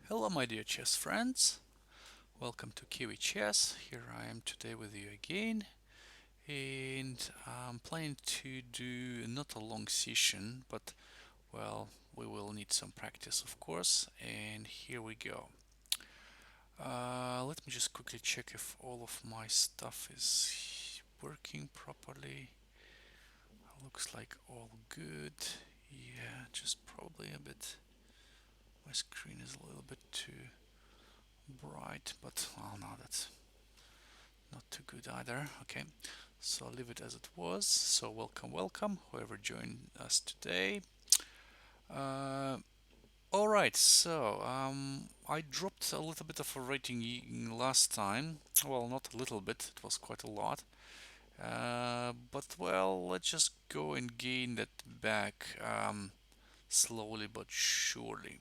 Hello, my dear chess friends. Welcome to Kiwi Chess. Here I am today with you again, and I'm planning to do not a long session, but well, we will need some practice, of course. And here we go. Let me just quickly check if all of my stuff is working properly. Looks like all good. Yeah, just probably a bit. My screen is a little bit too bright, but well, no, that's not too good either. Okay, so I'll leave it as it was. So welcome, whoever joined us today. Uh, all right, so I dropped a little bit of a rating last time. Well, not a little bit; it was quite a lot. But well, let's just go and gain that back slowly but surely.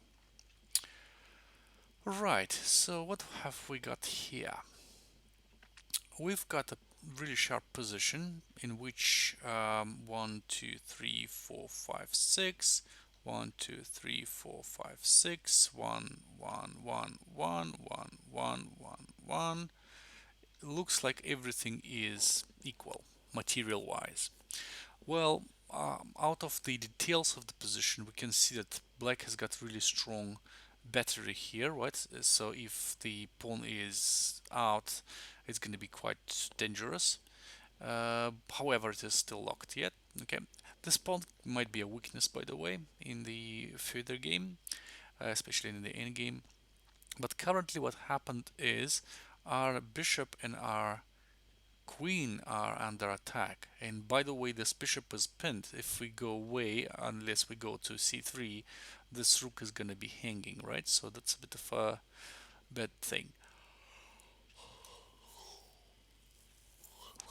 Right. So what have we got here? We've got a really sharp position in which 1, 2, 3, 4, 5, 6, 1, 2, 3, 4, 5, 6, 1, 1, 1, 1, 1, 1, 1, 1. It looks like everything is equal material wise. Well, out of the details of the position, we can see that black has got really strong battery here, right? So if the pawn is out, it's going to be quite dangerous. However, it is still locked yet. Okay, this pawn might be a weakness, by the way, in the further game, especially in the end game. But currently, what happened is our bishop and our queen are under attack. And by the way, this bishop is pinned. If we go away, unless we go to c3, this rook is going to be hanging, right? So that's a bit of a bad thing.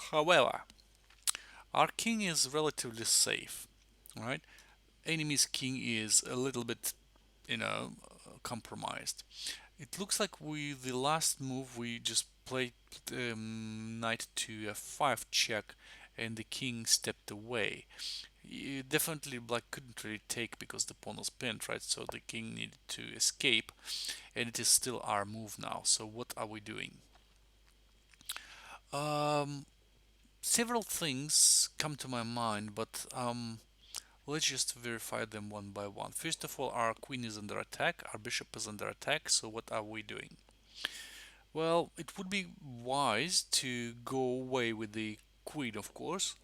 However, our king is relatively safe, right? Enemy's king is a little bit, compromised. It looks like the last move we just played knight to f5 check, and the king stepped away. Definitely black couldn't really take because the pawn was pinned, right? So the king needed to escape, and it is still our move now. So what are we doing? Um, Several things come to my mind, but let's just verify them one by one. First of all, our queen is under attack, our bishop is under attack, so what are we doing? Well, it would be wise to go away with the queen, of course.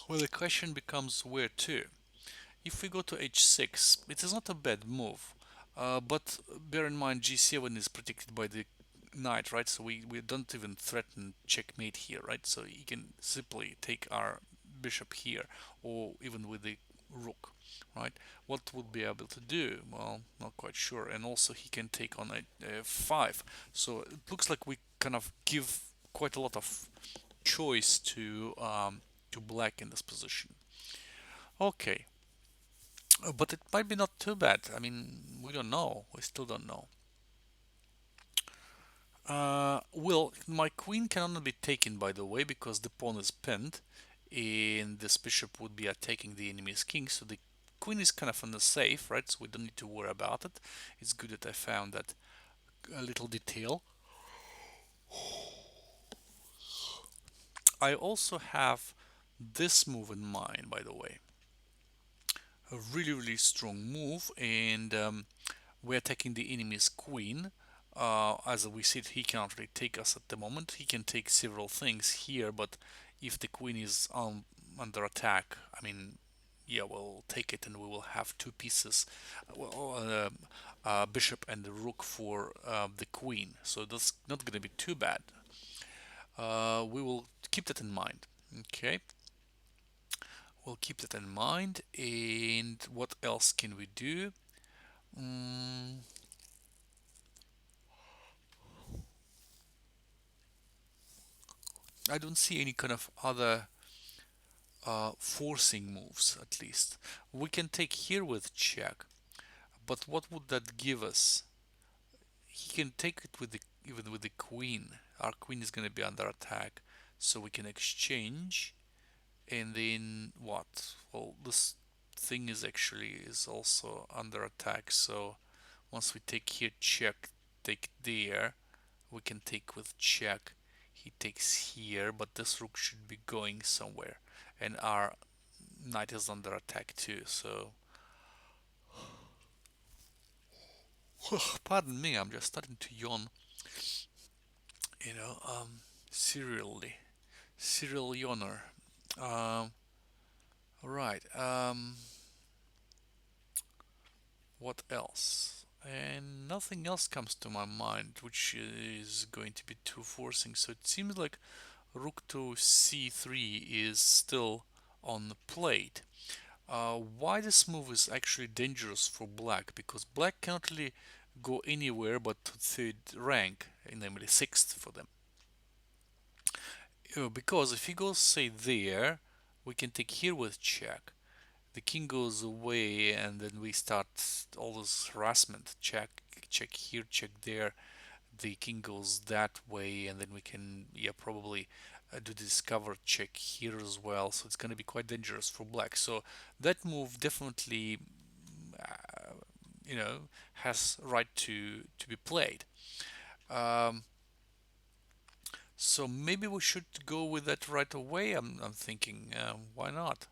Well, the question becomes where to. If we go to h6, it is not a bad move, but bear in mind g7 is protected by the knight, right? So we don't even threaten checkmate here, right? So he can simply take our bishop here, or even with the rook, right? What would be able to do? Well, not quite sure. And also he can take on a 5. So it looks like we kind of give quite a lot of choice to black in this position. Okay, but it might be not too bad. I mean, we don't know. We still don't know. Well, my queen cannot be taken, by the way, because the pawn is pinned, and this bishop would be attacking the enemy's king. So the queen is kind of on the safe, right? So we don't need to worry about it. It's good that I found that little detail. I also have this move in mind, by the way. A really, really strong move, and we're attacking the enemy's queen. As we see, he cannot really take us at the moment. He can take several things here, but if the queen is under attack, I mean, yeah, we'll take it, and we will have two pieces, bishop and the rook for the queen. So that's not going to be too bad. We will keep that in mind. Okay, we'll keep that in mind. And what else can we do? Mm, I don't see any kind of other forcing moves, at least. We can take here with check, but what would that give us? He can take it with the even with the queen. Our queen is going to be under attack, so we can exchange, and then what? Well, this. thing is also under attack. So once we take here check, take there, we can take with check. He takes here, but this rook should be going somewhere, and our knight is under attack too. So pardon me, I'm just starting to yawn. You know, serially, serial yawner. Um, right. What else? And nothing else comes to my mind, which is going to be too forcing. So it seems like rook to c3 is still on the plate. Why this move is actually dangerous for black? Because black cannot really go anywhere but to third rank, namely sixth for them. Because if he goes, say, there, we can take here with check. The king goes away, and then we start all this harassment. Check, check here, check there. The king goes that way, and then we can, yeah, probably do the discover check here as well. So it's going to be quite dangerous for black. So that move definitely, uh, you know, has right to be played. Um, so maybe we should go with that right away. I'm thinking, why not?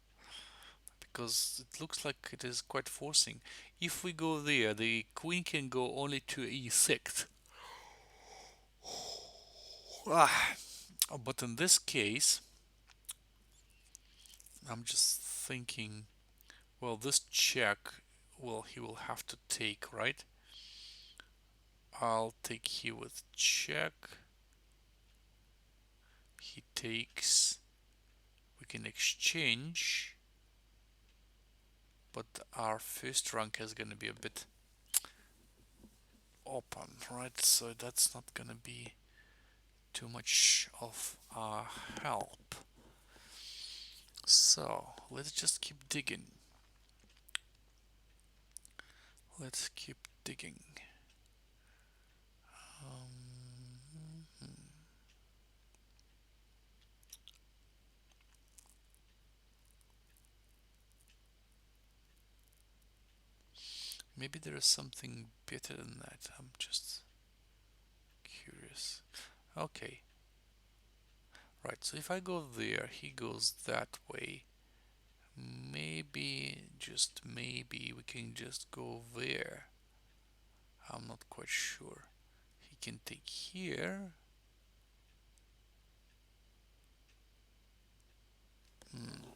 Because it looks like it is quite forcing. If we go there, the queen can go only to e6. Ah, but in this case, I'm just thinking, well, this check, well, he will have to take, right? I'll take here with check. He takes, we can exchange, but our first rank is going to be a bit open, right? So that's not going to be too much of a help. So let's just keep digging. Let's keep digging. Hmm. Maybe there is something better than that. I'm just curious. Okay. Right, so if I go there, he goes that way. Maybe, just maybe, we can just go there. I'm not quite sure. He can take here. Hmm.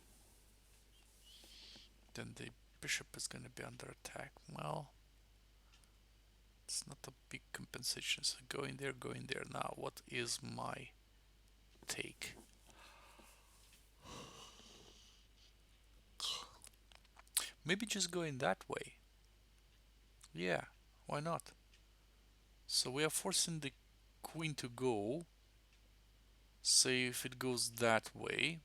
Then the bishop is going to be under attack. Well, it's not a big compensation. So go in there, go in there. Now, what is my take? Maybe just going that way. Yeah, why not? So we are forcing the queen to go. Say if it goes that way.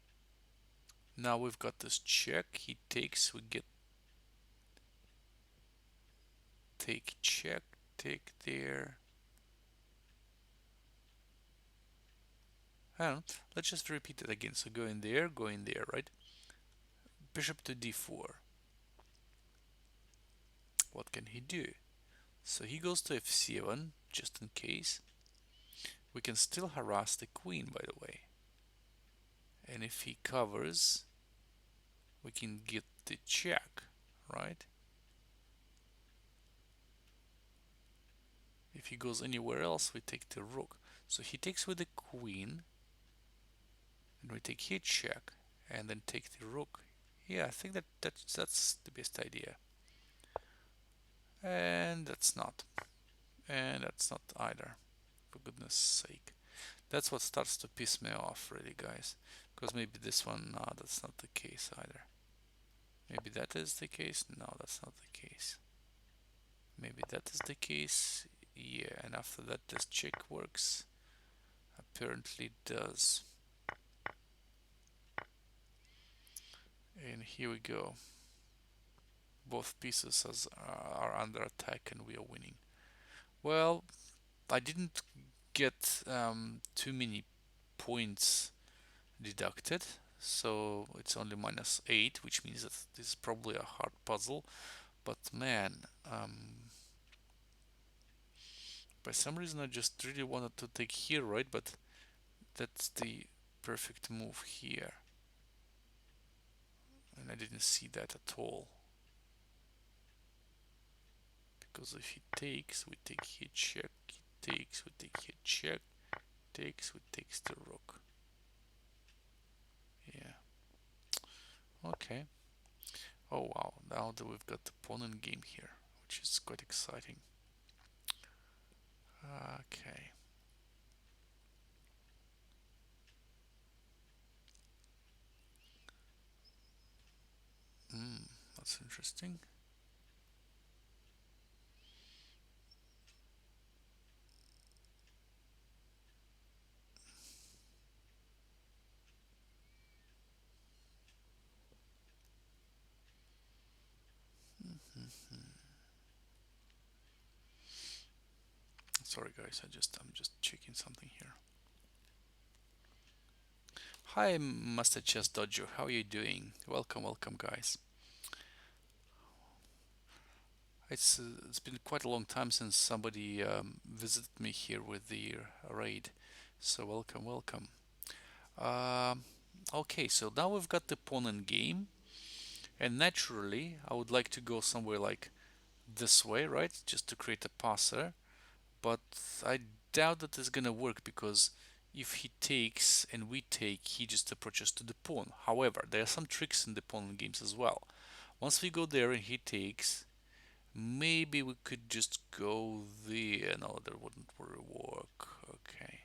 Now we've got this check. He takes, we get take check, take there. I don't know. Let's just repeat it again. So go in there, right? Bishop to d4. What can he do? So he goes to f7, just in case. We can still harass the queen, by the way. And if he covers, we can get the check, right? If he goes anywhere else, we take the rook. So he takes with the queen, and we take here check, and then take the rook. Yeah, I think that's the best idea. And that's not. And that's not either, for goodness sake. That's what starts to piss me off, really, guys. Because maybe this one, no, that's not the case either. Maybe that is the case. No, that's not the case. Maybe that is the case. Yeah, and after that this check works. Apparently it does. And here we go. Both pieces are under attack and we are winning. Well, I didn't get too many points deducted. So it's only -8, which means that this is probably a hard puzzle. But man, by some reason I just really wanted to take here, right? But that's the perfect move here. And I didn't see that at all. Because if he takes, we take here check. He takes, we take here check. Takes, we takes the rook. Yeah. Okay. Oh wow, now that we've got the pawn in game here, which is quite exciting. Okay. Hmm, that's interesting. Sorry guys, I'm just checking something here. Hi Master Chess Dojo, how are you doing? Welcome, welcome guys. It's been quite a long time since somebody visited me here with the raid, so welcome, welcome. Um, okay, so now we've got the pawn in game, and naturally I would like to go somewhere like this way, right? Just to create a passer, but I doubt that it's gonna work because if he takes and we take, he just approaches to the pawn. However, there are some tricks in the pawn games as well. Once we go there and he takes, maybe we could just go there. No, that wouldn't really work. Okay.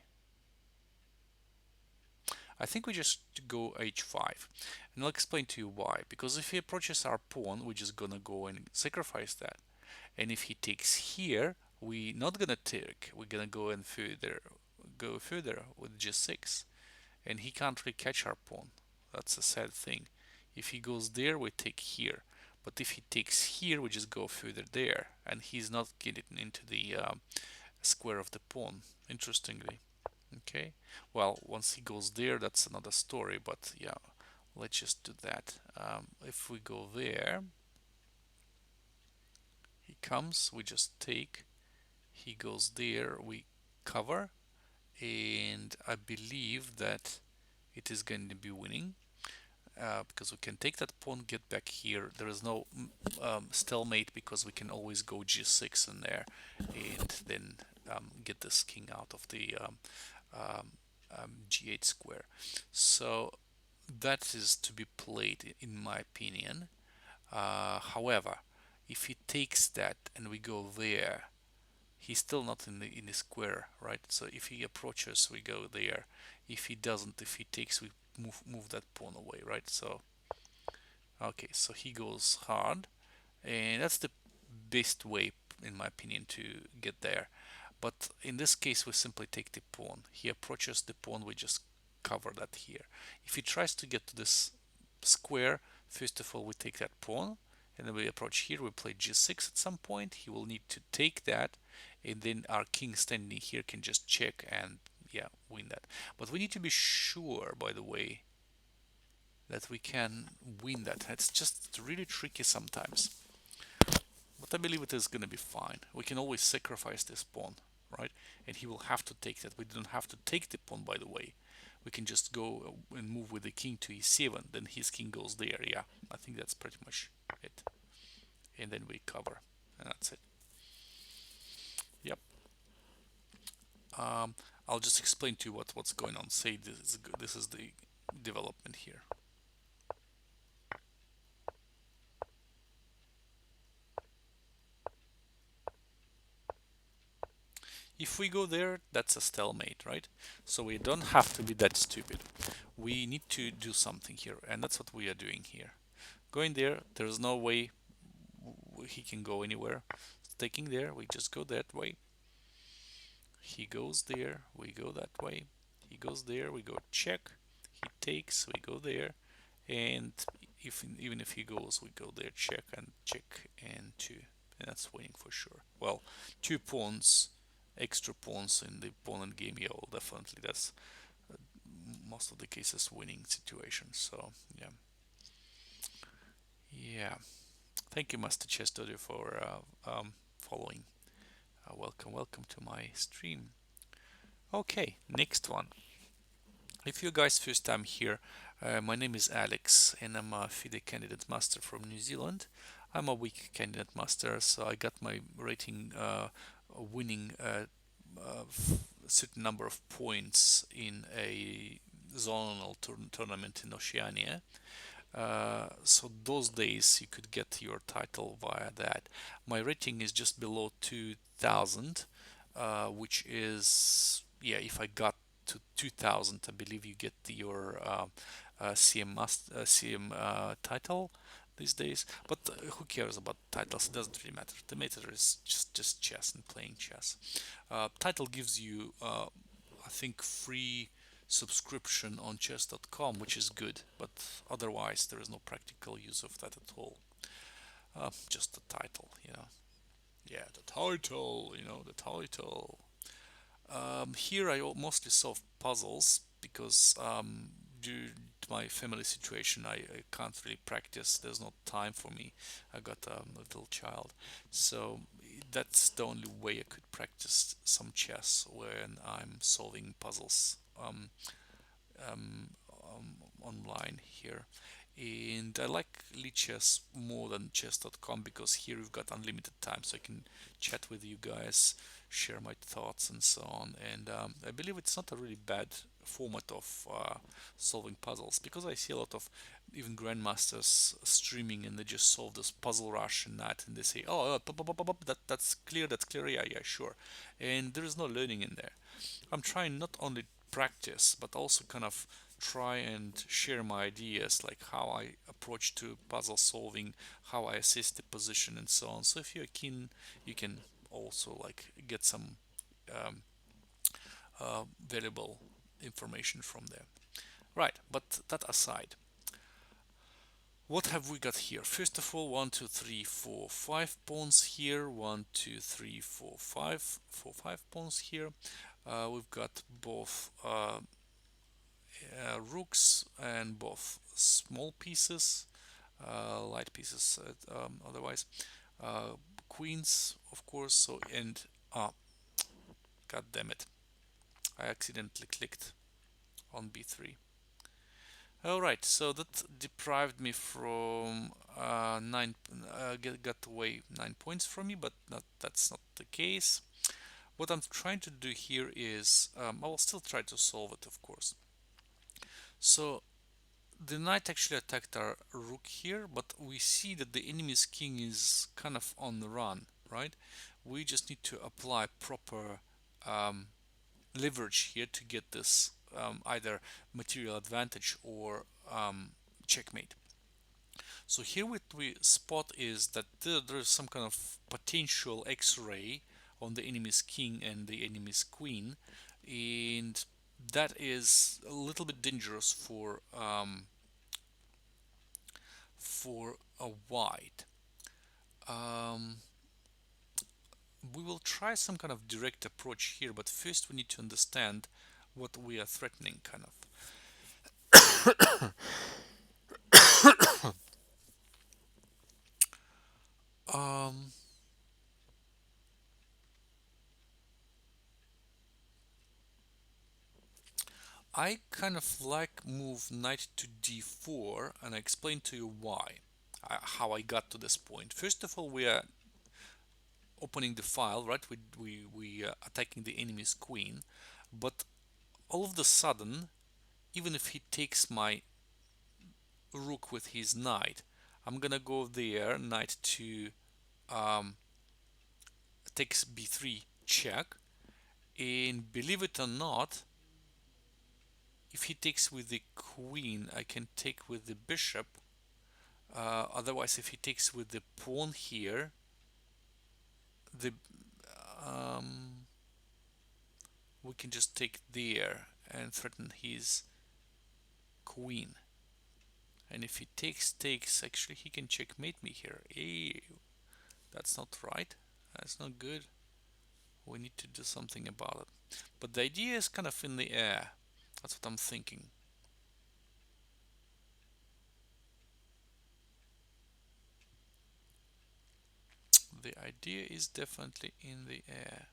I think we just go h5. And I'll explain to you why. Because if he approaches our pawn, we're just gonna go and sacrifice that. And if he takes here, we're not gonna take. We're gonna go further with g6, and he can't really catch our pawn. That's a sad thing. If he goes there, we take here. But if he takes here, we just go further there, and he's not getting into the square of the pawn. Interestingly, okay. Well, once he goes there, that's another story. But yeah, let's just do that. If we go there, he comes. We just take. He goes there. We cover, and I believe that it is going to be winning because we can take that pawn, get back here. There is no stalemate because we can always go g6 in there and then get this king out of the um, g8 square. So that is to be played in my opinion. However, if he takes that and we go there, he's still not in the square, right? So if he approaches, we go there. If he doesn't, if he takes, we move that pawn away, right? So okay, so he goes hard, and that's the best way, in my opinion, to get there. But in this case, we simply take the pawn. He approaches the pawn, we just cover that here. If he tries to get to this square, first of all, we take that pawn, and then we approach here, we play g6 at some point. He will need to take that, and then our king standing here can just check and, yeah, win that. But we need to be sure, by the way, that we can win that. It's just really tricky sometimes. But I believe it is going to be fine. We can always sacrifice this pawn, right? And he will have to take that. We don't have to take the pawn, by the way. We can just go and move with the king to e7. Then his king goes there. Yeah, I think that's pretty much it. And then we cover. And that's it. Yep. Um, I'll just explain to you what's going on. Say this is the development here. If we go there, that's a stalemate, right? So we don't have to be that stupid. We need to do something here, and that's what we are doing here. Going there, there's no way he can go anywhere. Taking there, we just go that way. He goes there, we go that way. He goes there, we go check. He takes, we go there. And even if he goes, we go there, check and two. And that's winning for sure. Well, 2 pawns, extra pawns in the pawn and game, yeah, well, definitely that's most of the cases winning situation. So yeah, yeah. Thank you, Master Chess Studio, for following. Welcome, welcome to my stream. Okay, next one. If you guys first time here, my name is Alex, and I'm a FIDE candidate master from New Zealand. I'm a weak candidate master, so I got my rating winning a certain number of points in a zonal tournament in Oceania. So those days you could get your title via that. My rating is just below 2000, which is, yeah, if I got to 2000, I believe you get your CM title these days. But who cares about titles? It doesn't really matter. The matter is just chess and playing chess. Title gives you, I think, free subscription on chess.com, which is good, but otherwise there is no practical use of that at all. Just the title, you know. Yeah, the title, you know, the title. Here I mostly solve puzzles because due to my family situation, I can't really practice. There's no time for me. I got a little child, so that's the only way I could practice some chess when I'm solving puzzles. Online here. And I like Lichess more than chess.com because here we've got unlimited time, so I can chat with you guys, share my thoughts, and so on. And I believe it's not a really bad format of solving puzzles because I see a lot of even grandmasters streaming and they just solve this puzzle rush and that, and they say, "Oh, that's clear, that's clear, yeah, yeah, sure," and there is no learning in there. I'm trying not only practice but also kind of try and share my ideas, like how I approach to puzzle solving, how I assess the position, and so on. So if you're keen, you can also like get some um, valuable information from there. Right, but that aside, what have we got here? First of all, 1, 2, 3, 4, 5 pawns here. 1, 2, 3, 4, 5 pawns here. We've got both rooks and both small pieces, light pieces otherwise. Uh, Queens, of course. So and god damn it, I accidentally clicked on b3. All right, so that deprived me from got away 9 points from me, but that's not the case. What I'm trying to do here is I will still try to solve it, of course. So the knight actually attacked our rook here, but we see that the enemy's king is kind of on the run, right? We just need to apply proper um, leverage here to get this either material advantage or checkmate. So here what we spot is that there is some kind of potential X-ray on the enemy's king and the enemy's queen, and that is a little bit dangerous for a white. Um, we will try some kind of direct approach here, but first we need to understand what we are threatening, kind of. Um, I kind of like move knight to d4, and I explain to you why, how I got to this point. First of all, we are opening the file, right? We attacking the enemy's queen, but all of the sudden, even if he takes my rook with his knight, I'm gonna go there, knight to takes b3 check, and believe it or not, if he takes with the queen, I can take with the bishop. Otherwise, if he takes with the pawn here, the um, we can just take there and threaten his queen. And if he takes, actually he can checkmate me here. Ew, that's not right. That's not good. We need to do something about it. But the idea is kind of in the air. That's what I'm thinking. The idea is definitely in the air.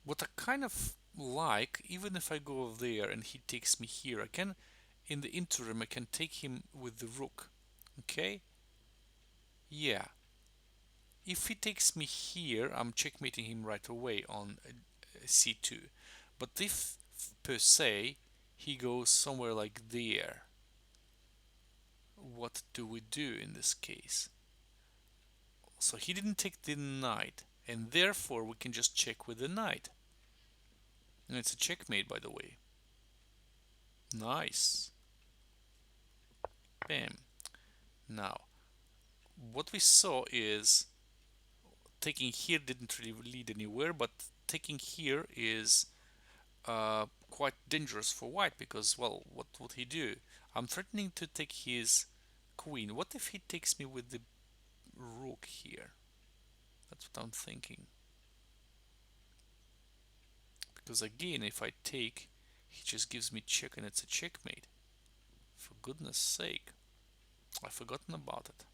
What I kind of like, even if I go there and he takes me here, I can, in the interim, I can take him with the rook. Okay? Yeah. If he takes me here, I'm checkmating him right away on c2. But if, per se, he goes somewhere like there, what do we do in this case? So he didn't take the knight, and therefore we can just check with the knight. And it's a checkmate, by the way. Nice. Bam. Now, what we saw is taking here didn't really lead anywhere, but taking here is quite dangerous for white because, well, what would he do? I'm threatening to take his queen. What if he takes me with the rook here? That's what I'm thinking. Because again, if I take, he just gives me check and it's a checkmate. For goodness sake, I've forgotten about it.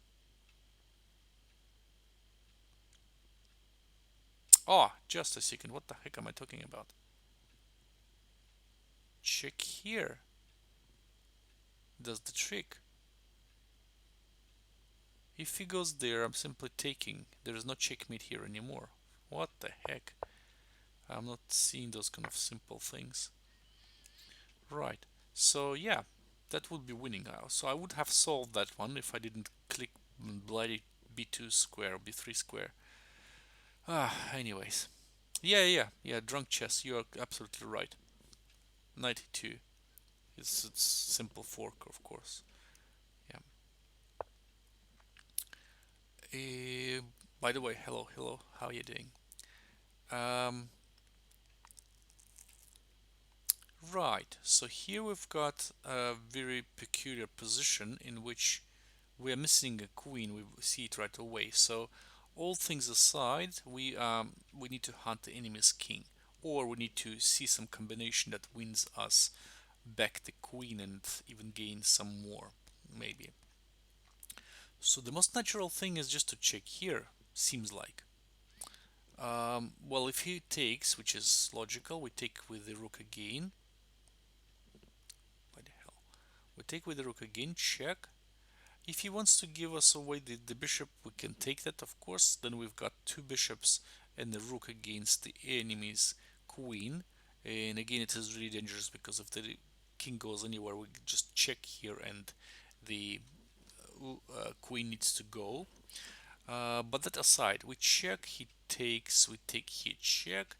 Oh, just a second, what the heck am I talking about? Check here does the trick. If he goes there, I'm simply taking. There is no checkmate here anymore. What the heck? I'm not seeing those kind of simple things. Right. So yeah, that would be winning. So I would have solved that one if I didn't click bloody b2 square or b3 square. Anyways. Yeah, drunk chess. You are absolutely right. 92. It's simple fork, of course. Yeah. Uh, by the way, hello. How are you doing? Um, right. So here we've got a very peculiar position in which we are missing a queen. We see it right away. So all things aside, we need to hunt the enemy's king, or we need to see some combination that wins us back the queen and even gain some more, maybe. So the most natural thing is just to check here, seems like. Well, if he takes, which is logical, we take with the rook again. What the hell? We take with the rook again, check. If he wants to give us away the bishop, we can take that, of course. Then we've got two bishops and the rook against the enemy's queen. And again, it is really dangerous because if the king goes anywhere, we just check here and the queen needs to go. But that aside, we check, he takes, we take, he check.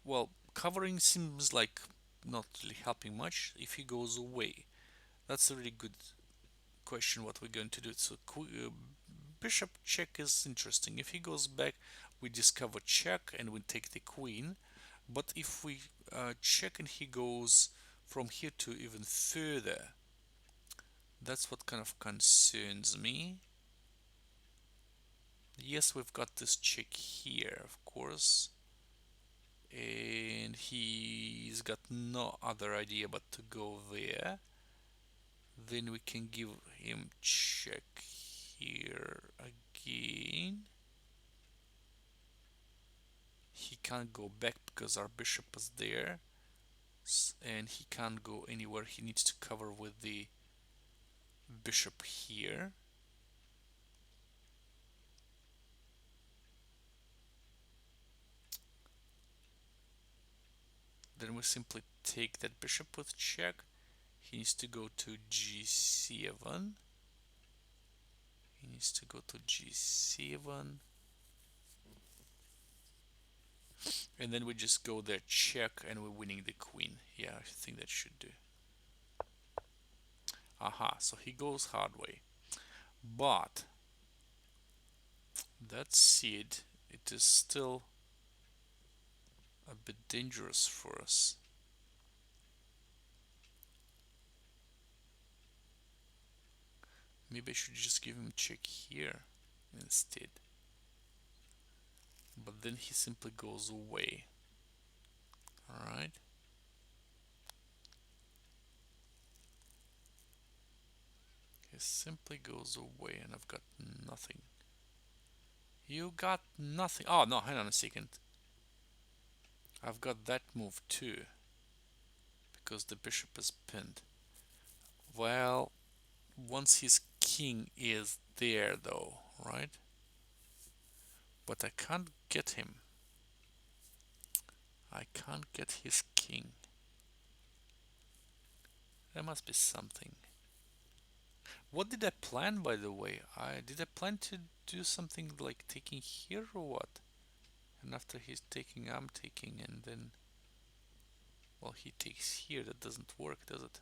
Well, covering seems like not really helping much. If he goes away, that's a really good question what we're going to do. So bishop check is interesting. If he goes back, we discover check and we take the queen. But if we check and he goes from here to even further, that's what kind of concerns me. Yes, we've got this check here, of course, and he's got no other idea but to go there. Then we can give him check here again. He can't go back because our bishop is there, and he can't go anywhere. He needs to cover with the bishop here. Then we simply take that bishop with check. He needs to go to g7. He needs to go to g7. And then we just go there, check, and we're winning the queen. Yeah, I think that should do. Aha, so he goes hard way. But that seed, it is still a bit dangerous for us. Maybe I should just give him check here instead. But then he simply goes away. All right. It simply goes away and I've got nothing. You got nothing. Oh, no, hang on a second. I've got that move too, because the bishop is pinned. Well, once his king is there though, right? But I can't get him. I can't get his king. There must be something. What did I plan, by the way? I did I plan to do something like taking here or what? And after he's taking, I'm taking, and then, well, he takes here. That doesn't work, does it?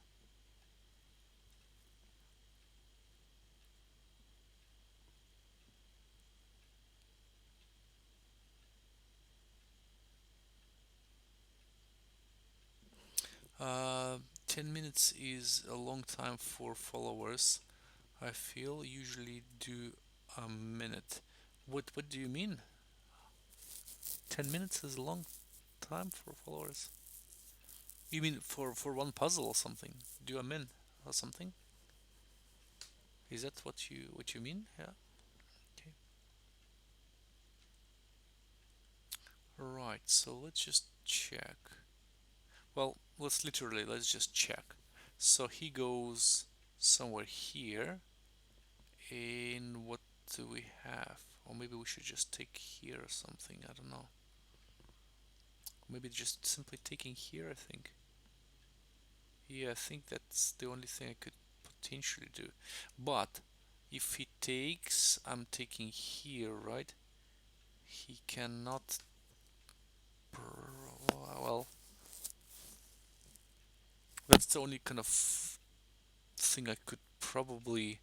Uh, 10 minutes is a long time for followers. I feel usually do a minute. What do you mean? 10 minutes is a long time for followers. You mean for one puzzle or something? Do a min or something? Is that what you mean? Yeah. Okay. Right. So let's just check. Well, let's just check. So he goes somewhere here. And what do we have? Or maybe we should just take here or something. I don't know. Maybe just simply taking here, I think. Yeah, I think that's the only thing I could potentially do. But if he takes, I'm taking here, right? He cannot. Well, that's the only kind of thing I could probably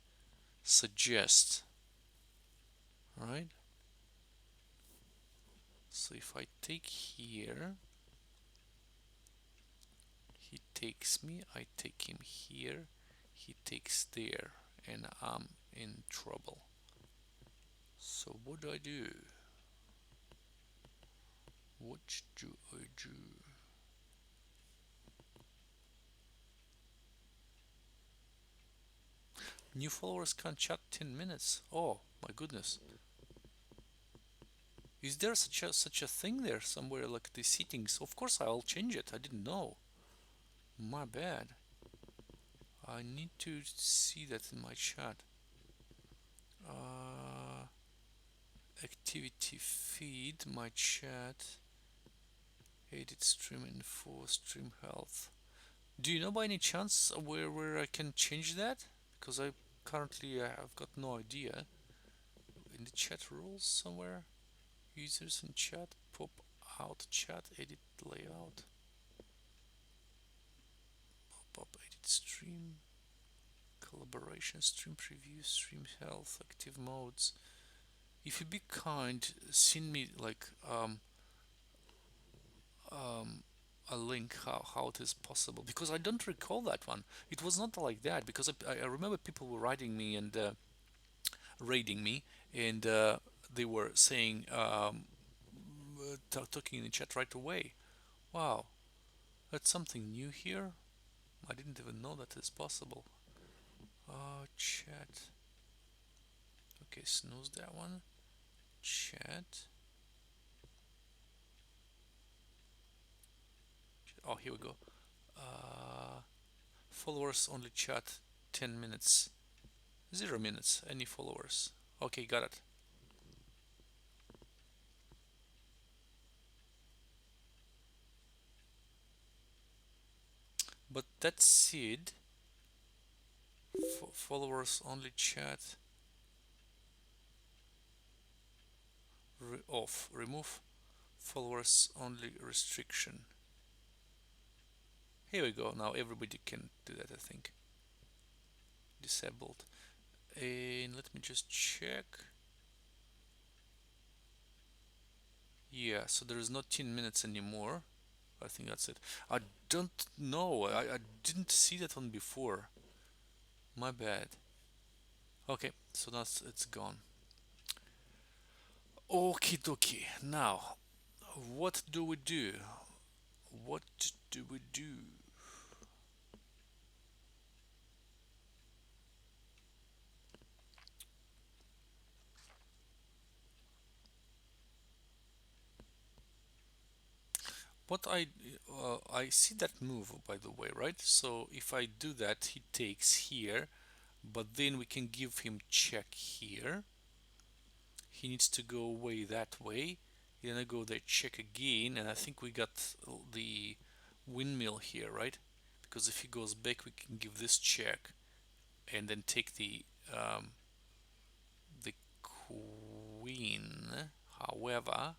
suggest, right? So if I take here, he takes me, I take him here, he takes there, and I'm in trouble. So what do I do? What do I do? New followers can't chat 10 minutes. Oh my goodness. Is there such a thing there somewhere, like the settings? Of course I'll change it. I didn't know. My bad. I need to see that in my chat. Uh, activity feed, my chat, edit stream info, stream health. Do you know by any chance where I can change that? Because I currently have got no idea. In the chat rules somewhere, users in chat, pop out chat, edit layout, pop up edit stream, collaboration, stream preview, stream health, active modes. If you be kind, send me like um, a link how it is possible, because I don't recall that one. It was not like that, because I remember people were writing me and raiding me, and they were saying talking in the chat right away. Wow, that's something new here. I didn't even know that is possible. Chat. Okay, snooze that one. Chat. Oh, here we go. Uh, followers only chat 10 minutes. 0 minutes. Any followers. Okay, got it. But that seed, followers only chat, off. Remove followers only restriction. Here we go. Now everybody can do that, I think. Disabled. And let me just check. Yeah, so there is not 10 minutes anymore. I think that's it. I don't know. I didn't see that one before. My bad. Okay, so that's it's gone. Okie dokie. Now, what do we do? what do we do? What I see that move, by the way, right? So if I do that, he takes here, but then we can give him check here. He needs to go away that way. Then I go there, check again, and I think we got the windmill here, right? Because if he goes back, we can give this check and then take the queen. However,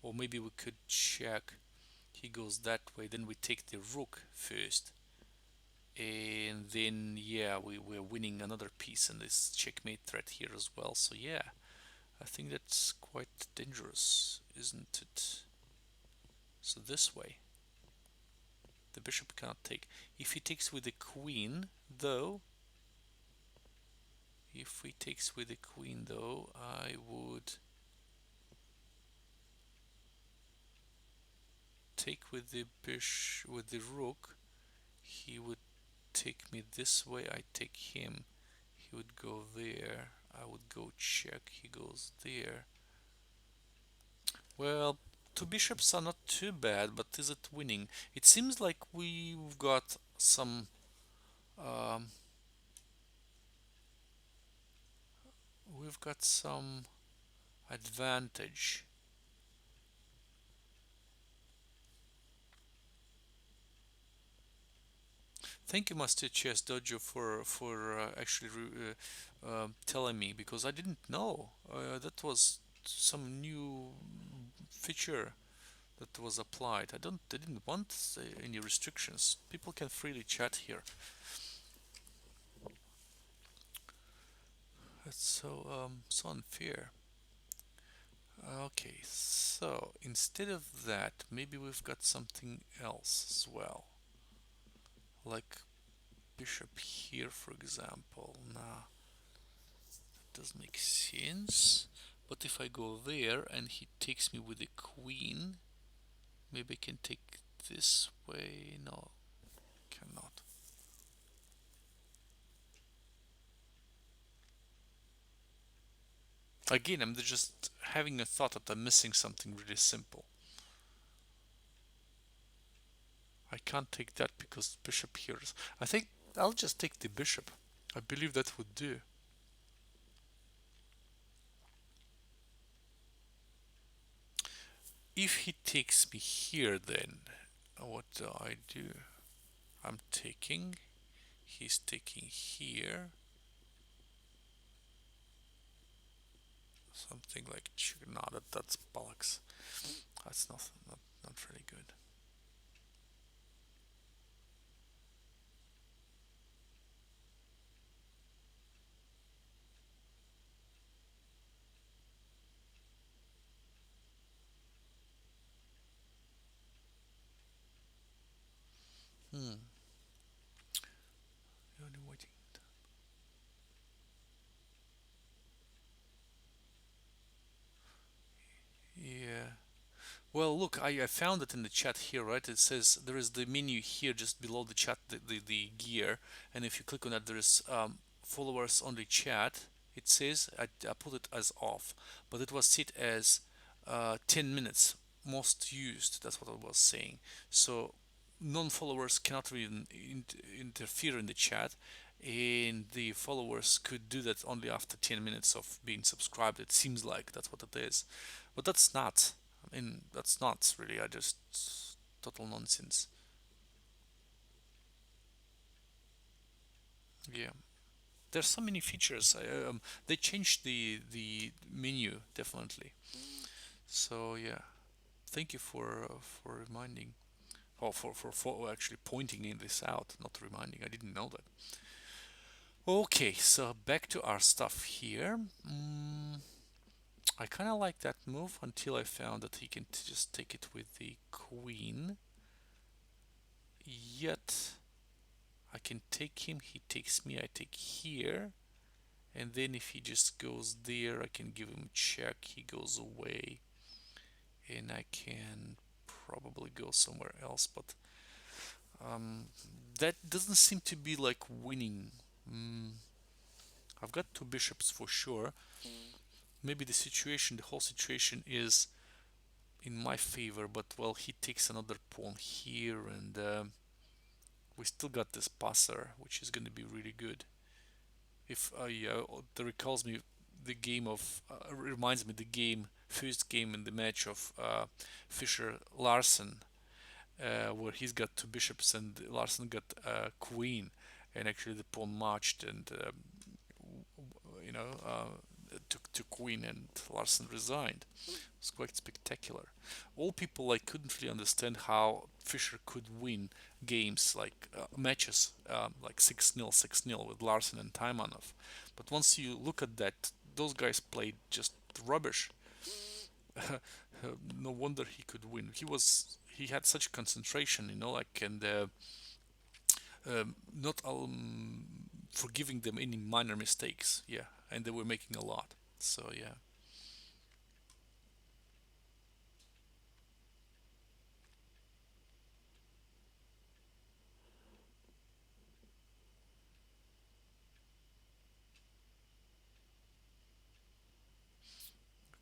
or maybe we could check. He goes that way, then we take the rook first, and then yeah, we're winning another piece in this checkmate threat here as well. So yeah, I think that's quite dangerous, isn't it? So this way, the bishop cannot take. If he takes with the queen, though, if he takes with the queen, though, I would take with the bishop, with the rook. He would take me this way. I take him. He would go there. I would go check. He goes there. Well, two bishops are not too bad, but is it winning? It seems like we've got some um, we've got some advantage. Thank you, Master Chess Dojo, for actually telling me, because I didn't know that was some new feature that was applied. I didn't want any restrictions. People can freely chat here. That's so unfair. Okay, so instead of that, maybe we've got something else as well, like bishop here, for example. Nah, that doesn't make sense. But if I go there and he takes me with the queen, maybe I can take this way. No, cannot. Again, I'm just having a thought that I'm missing something really simple. I can't take that because bishop here is... I think I'll just take the bishop. I believe that would do. If he takes me here, then what do I do? I'm taking. He's taking here. Something like... No, that's bollocks. That's not really good. Hmm. You're only waiting. Yeah. Well, look, I found it in the chat here, right? It says there is the menu here just below the chat, the gear, and if you click on that, there is followers on the chat. It says I put it as off, but it was set as 10 minutes most used. That's what I was saying. So non-followers cannot really interfere in the chat, and the followers could do that only after 10 minutes of being subscribed. It seems like that's what it is, but that's not. I mean, that's nuts, really. I just... total nonsense. Yeah, there's so many features. They changed the menu definitely. So yeah, thank you for reminding, or for actually pointing in this out, not reminding. I didn't know that. Okay, so back to our stuff here. I kind of like that move until I found that he can just take it with the queen. Yet I can take him, he takes me, I take here, and then if he just goes there, I can give him check, he goes away, and I can probably go somewhere else, but um, that doesn't seem to be like winning. mm, I've got two bishops for sure. Maybe the whole situation is in my favor, but well, he takes another pawn here, and we still got this passer, which is going to be really good. If yeah, that recalls me the game of reminds me the first game in the match of Fischer Larsen, where he's got two bishops and Larsen got a queen, and actually the pawn marched and you know took to queen, and Larsen resigned. It's quite spectacular. All people like couldn't really understand how Fischer could win games like matches like 6-0, 6-0 with Larsen and Taimanov. But once you look at that, those guys played just rubbish. No wonder he could win. He had such concentration, like and not forgiving them any minor mistakes. Yeah, and they were making a lot. So yeah.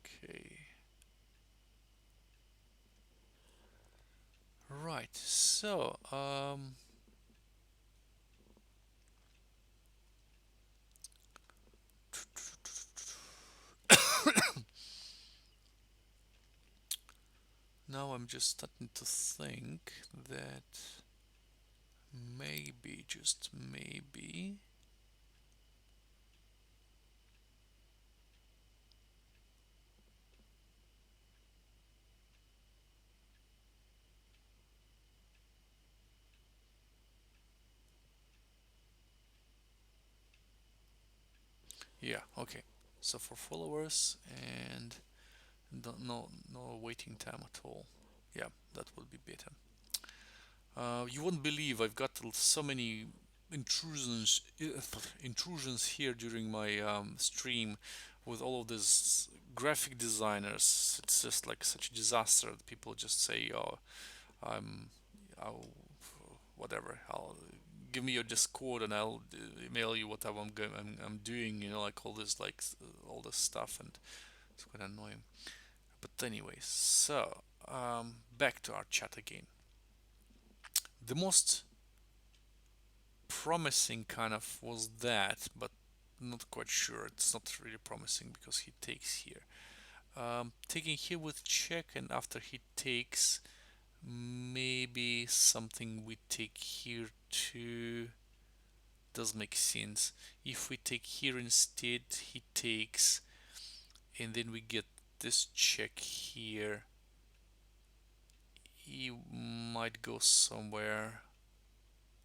Okay. Right. So now I'm just starting to think that maybe, just maybe, yeah, okay. So for followers and no waiting time at all. Yeah, that would be better. You wouldn't believe I've got so many intrusions intrusions here during my stream with all of these graphic designers. It's just like such a disaster. People just say, "Oh, I'm, I'll, whatever. I'll give me your Discord and I'll email you whatever I'm doing." Like all this all this stuff, and it's quite annoying. But anyways, so back to our chat again. The most promising kind of was that, but not quite sure. It's not really promising because he takes here. Taking here with check, and after he takes, maybe something we take here too does make sense. If we take here instead, he takes, and then we get this check here. He might go somewhere.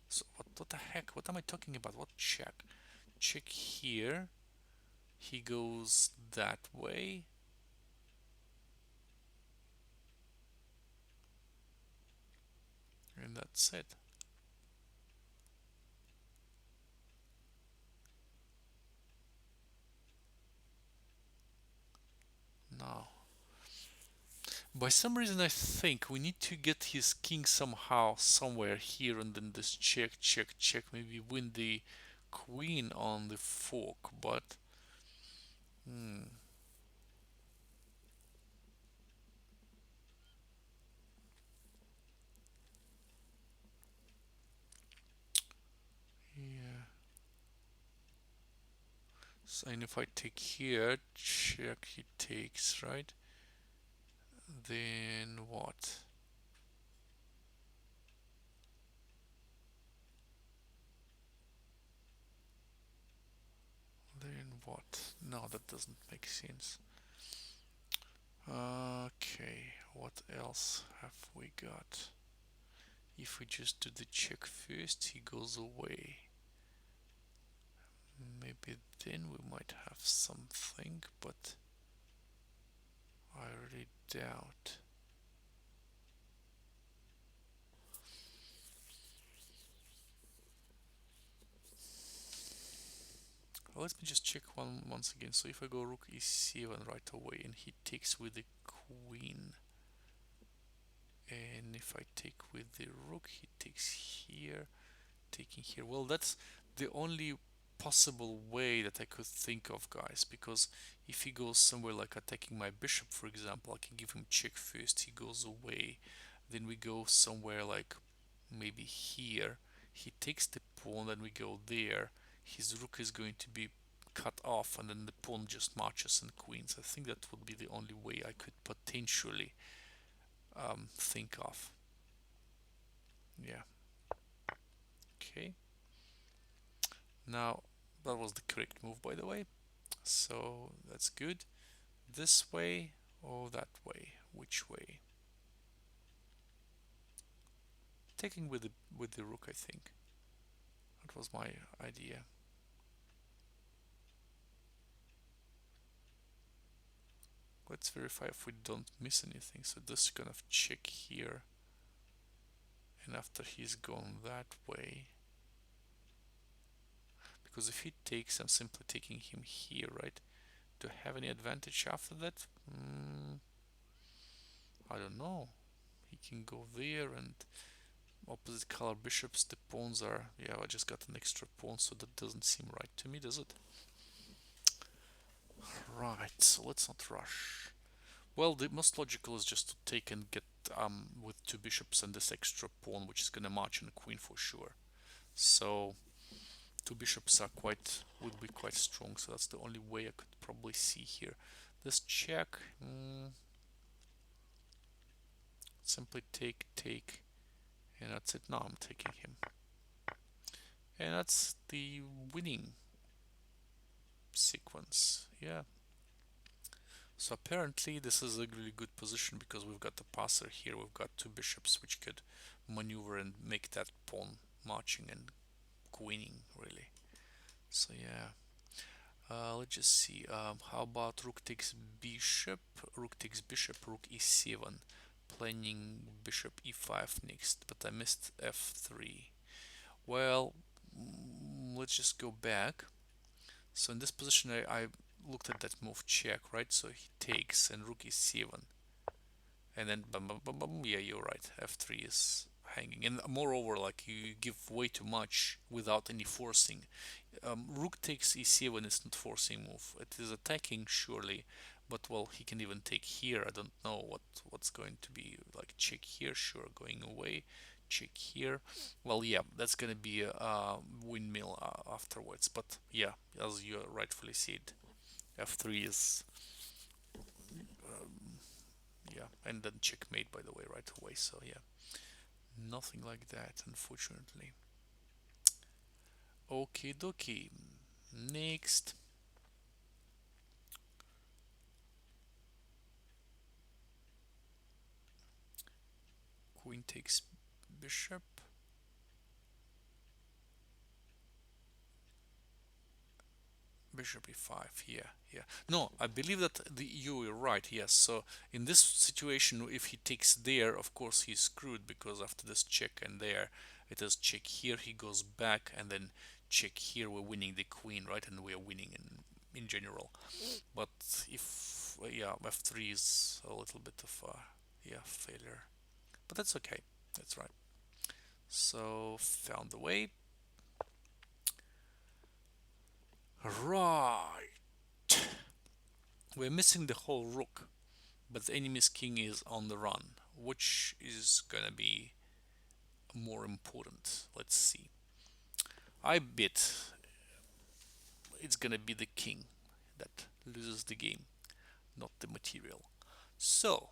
So what the heck? What am I talking about? What check? Check here. He goes that way. And that's it. Now, by some reason I think we need to get his king somehow, somewhere here, and then this check, check, check, maybe win the queen on the fork, but hmm, yeah. So, and if I take here, check, he takes, right? Then what? Then what? No, that doesn't make sense. Okay, what else have we got? If we just do the check first, he goes away. Maybe then we might have something, but I really doubt. Let me just check once again. So if I go rook e7 right away and he takes with the queen, and if I take with the rook, he takes here, taking here. Well, that's the only possible way that I could think of, guys, because if he goes somewhere like attacking my bishop, for example, I can give him check first, he goes away, then we go somewhere like maybe here, he takes the pawn, then we go there, his rook is going to be cut off, and then the pawn just marches and queens. I think that would be the only way I could potentially think of. Yeah, okay. Now, that was the correct move, by the way. So that's good. This way or that way? Which way? Taking with the rook, I think. That was my idea. Let's verify if we don't miss anything. So this kind of check here, and after he's gone that way, because if he takes, I'm simply taking him here, right? Do I have any advantage after that? I don't know. He can go there, and opposite color bishops, the pawns are, yeah, I just got an extra pawn, so that doesn't seem right to me, does it? Right, so let's not rush. Well, the most logical is just to take and get with two bishops and this extra pawn, which is gonna march on the queen for sure. So two bishops are would be quite strong, so that's the only way I could probably see here. This check, simply take, and that's it. Now I'm taking him, and that's the winning sequence. Yeah. So apparently this is a really good position because we've got the passer here. We've got two bishops which could maneuver and make that pawn marching and queening, really. So yeah. Let's just see. How about rook takes bishop, rook takes bishop, rook e7. Planning bishop e5 next, but I missed f3. Well, let's just go back. So in this position, I looked at that move check, right? So he takes and rook e7. And then bum, bum, bum, bum. Yeah, you're right. f3 is hanging. And moreover, like you give way too much without any forcing. Rook takes e7 is not forcing move. It is attacking surely, but well, he can even take here. I don't know what's going to be like. Check here, sure, going away. Check here. Well, yeah, that's gonna be a windmill afterwards. But yeah, as you rightfully said, f3 is yeah, and then checkmate by the way right away. So yeah, nothing like that, unfortunately. Okie dokie. Next. Queen takes bishop. Bishop e5. Yeah. No, I believe that you are right. Yes. So in this situation, if he takes there, of course he's screwed because after this check and there, it is check here. He goes back and then check here. We're winning the queen, right? And we are winning in general. But if yeah, f3 is a little bit of a yeah failure, but that's okay. That's right. So found the way. Right. We're missing the whole rook, but the enemy's king is on the run. Which is gonna be more important? Let's see. I bet it's gonna be the king that loses the game, not the material. So,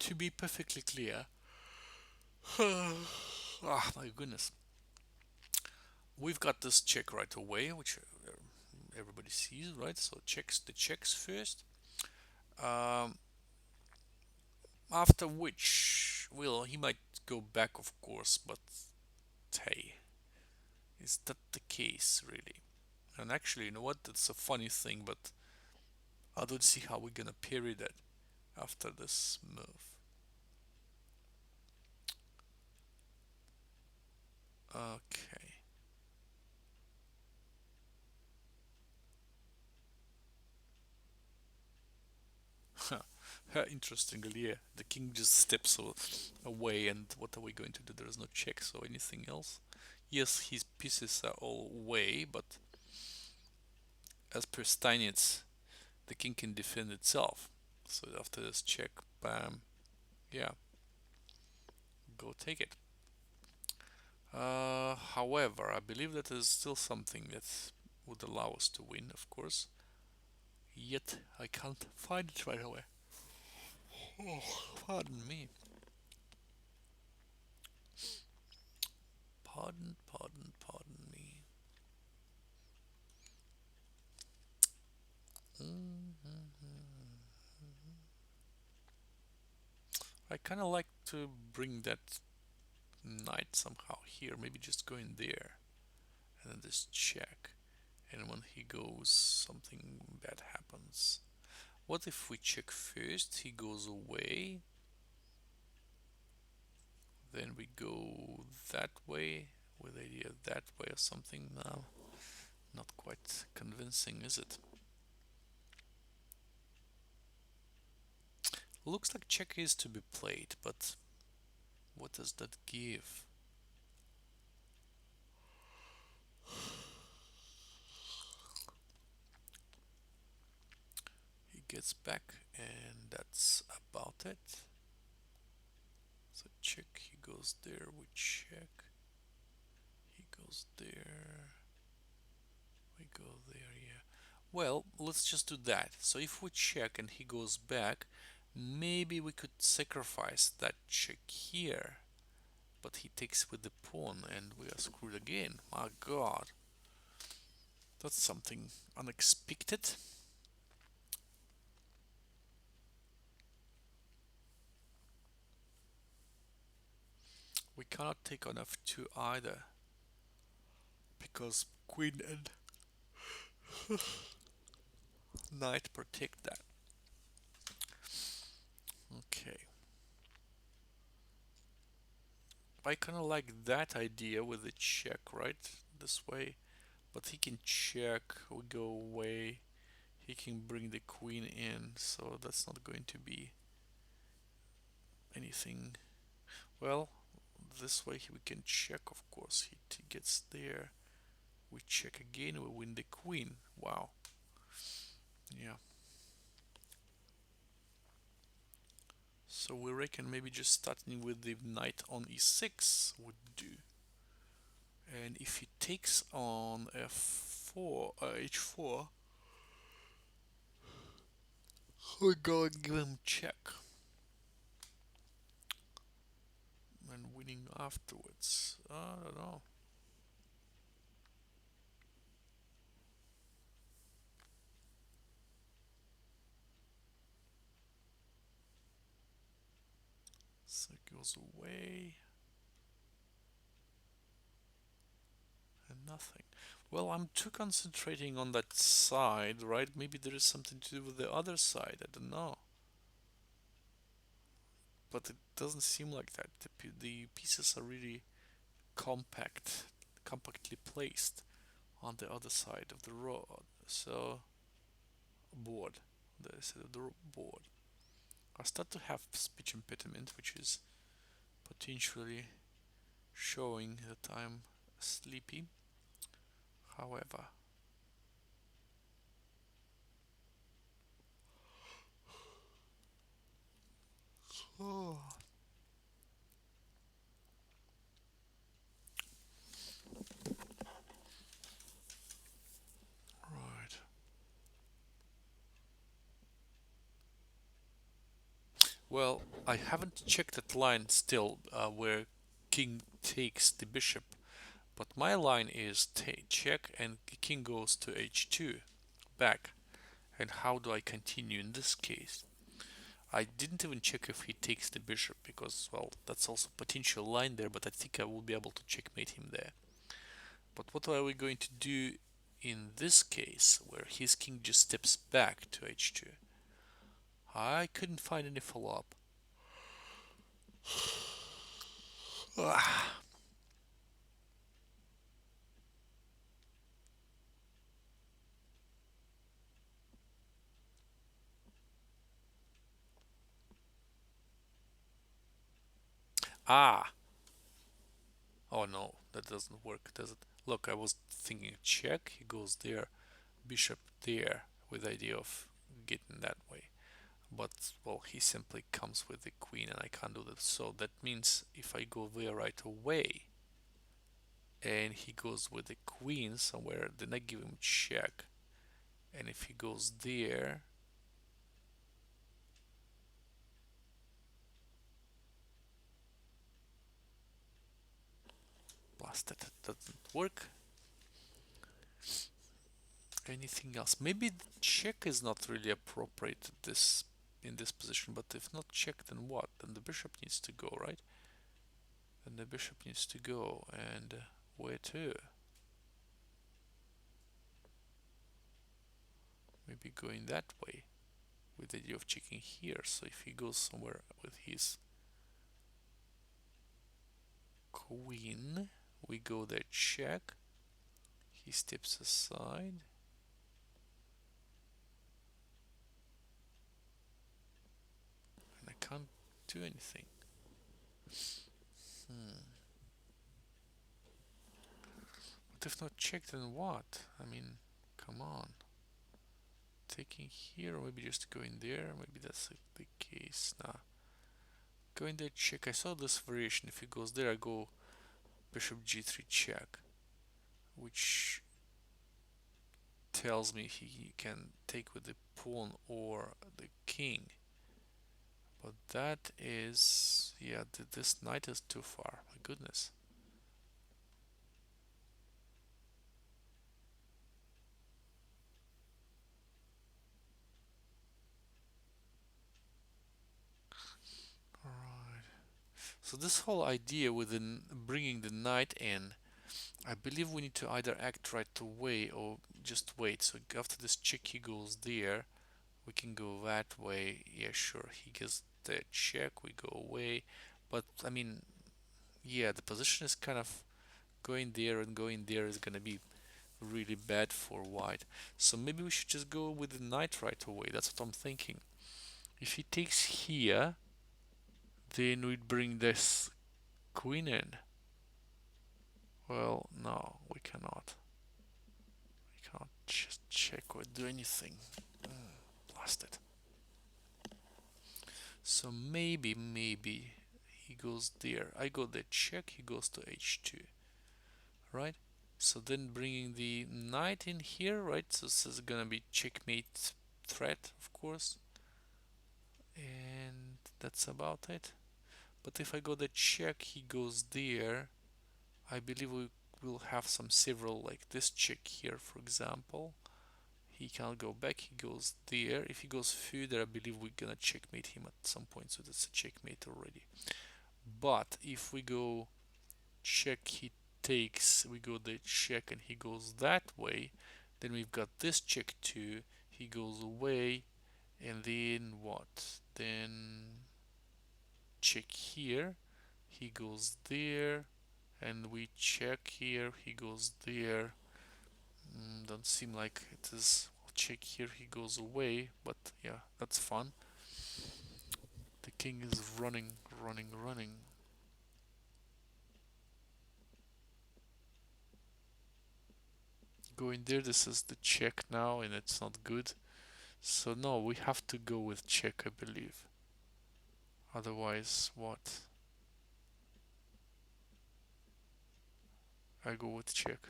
to be perfectly clear, ah, my goodness, we've got this check right away, which everybody sees, right? So checks the checks first. Um, After which, well, he might go back, of course, but hey, is that the case, really? And actually, you know what? That's a funny thing, but I don't see how we're gonna parry that after this move. Okay. Interestingly, yeah, the king just steps away, and what are we going to do? There is no check, so anything else? Yes, his pieces are all away, but as per Steinitz, the king can defend itself. So after this check, bam, yeah, go take it. However, I believe that is still something that would allow us to win, of course. Yet I can't find it right away. Oh, pardon me. Pardon me. I kind of like to bring that knight somehow here. Maybe just go in there and then just check. And when he goes, something bad happens. What if we check first? He goes away. Then we go that way with the idea that way or something. No, not quite convincing, is it? Looks like check is to be played, but what does that give? He gets back, and that's about it. So check, he goes there, we check. He goes there, we go there, yeah. Well, let's just do that. So if we check and he goes back, maybe we could sacrifice that check here. But he takes with the pawn and we are screwed again. My god. That's something unexpected. We cannot take on f2 either, because queen and knight protect that. Okay. I kind of like that idea with the check, right? This way. But he can check, we go away. He can bring the queen in, so that's not going to be anything. Well, this way we can check, of course. He gets there. We check again, we win the queen. Wow. Yeah. So we reckon maybe just starting with the knight on e6 would do. And if he takes on f4, h4, we go and give him check. And winning afterwards. I don't know. So it goes away. And nothing. Well, I'm too concentrating on that side, right? Maybe there is something to do with the other side. I don't know. But it doesn't seem like that. The pieces are really compactly placed on the other side of the road. So, board. The side of the board. I start to have speech impediment, which is potentially showing that I'm sleepy. However, oh, right. Well, I haven't checked that line still, where king takes the bishop, but my line is check and king goes to h2 back. And how do I continue in this case? I didn't even check if he takes the bishop because, well, that's also potential line there, but I think I will be able to checkmate him there. But what are we going to do in this case where his king just steps back to h2? I couldn't find any follow-up. Ah! Oh no, that doesn't work, does it? Look, I was thinking check, he goes there, bishop there, with the idea of getting that way. But, well, he simply comes with the queen and I can't do that. So that means if I go there right away, and he goes with the queen somewhere, then I give him check. And if he goes there, blasted, doesn't work. Anything else? Maybe check is not really appropriate at this in this position, but if not check, then what? Then the bishop needs to go, right? Then the bishop needs to go, and where to? Maybe going that way with the idea of checking here. So if he goes somewhere with his queen, we go there, check. He steps aside. And I can't do anything. But if not checked, then what? I mean, come on. Taking here, or maybe just going there. Maybe that's the case. Nah. Going there, check. I saw this variation. If he goes there, I go bishop g3 check, which tells me he can take with the pawn or the king. But that is, yeah, this knight is too far. My goodness. Alright. So this whole idea with bringing the knight in, I believe we need to either act right away or just wait. So after this check he goes there, we can go that way. Yeah, sure. He gets the check, we go away. But I mean, yeah, the position is kind of going there and going there is gonna be really bad for white. So maybe we should just go with the knight right away. That's what I'm thinking. If he takes here, then we'd bring this queen in. Well, no, we cannot. We cannot just check or do anything. Blast it. So maybe he goes there. I go there, check, he goes to h2. Right? So then bringing the knight in here, right? So this is gonna be checkmate threat, of course. And that's about it. But if I go the check, he goes there. I believe we will have some several like this check here, for example. He can't go back, he goes there. If he goes further, I believe we're gonna checkmate him at some point, so that's a checkmate already. But if we go check, he takes, we go the check and he goes that way, then we've got this check too, he goes away, and then what? Then check here, he goes there, and we check here, he goes there. Don't seem like it is. I'll check here, he goes away, but yeah, that's fun. The king is running, running, running. Going there, this is the check now, and it's not good. So no, we have to go with check, I believe. Otherwise, what? I go with check.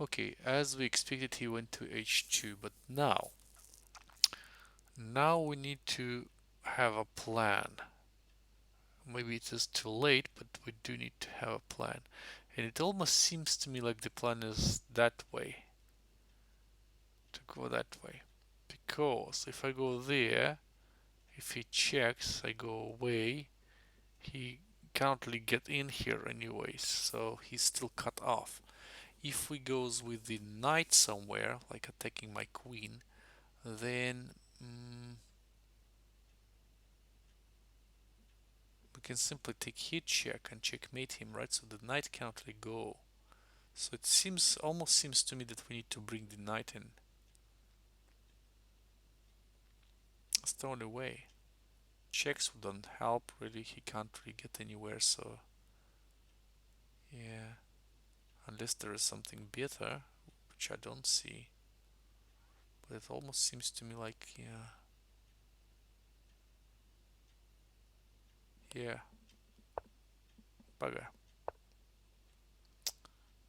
Okay, as we expected, he went to h2, but now we need to have a plan. Maybe it is too late, but we do need to have a plan. And it almost seems to me like the plan is that way. To go that way. Because if I go there, if he checks, I go away, he can't really get in here anyways, so he's still cut off. If we goes with the knight somewhere, like attacking my queen, then we can simply take here check and checkmate him, right? So the knight cannot really go. So it seems, almost seems to me that we need to bring the knight in. That's the only way. Checks don't help really. He can't really get anywhere. So yeah, unless there is something better, which I don't see. But it almost seems to me like yeah, bugger.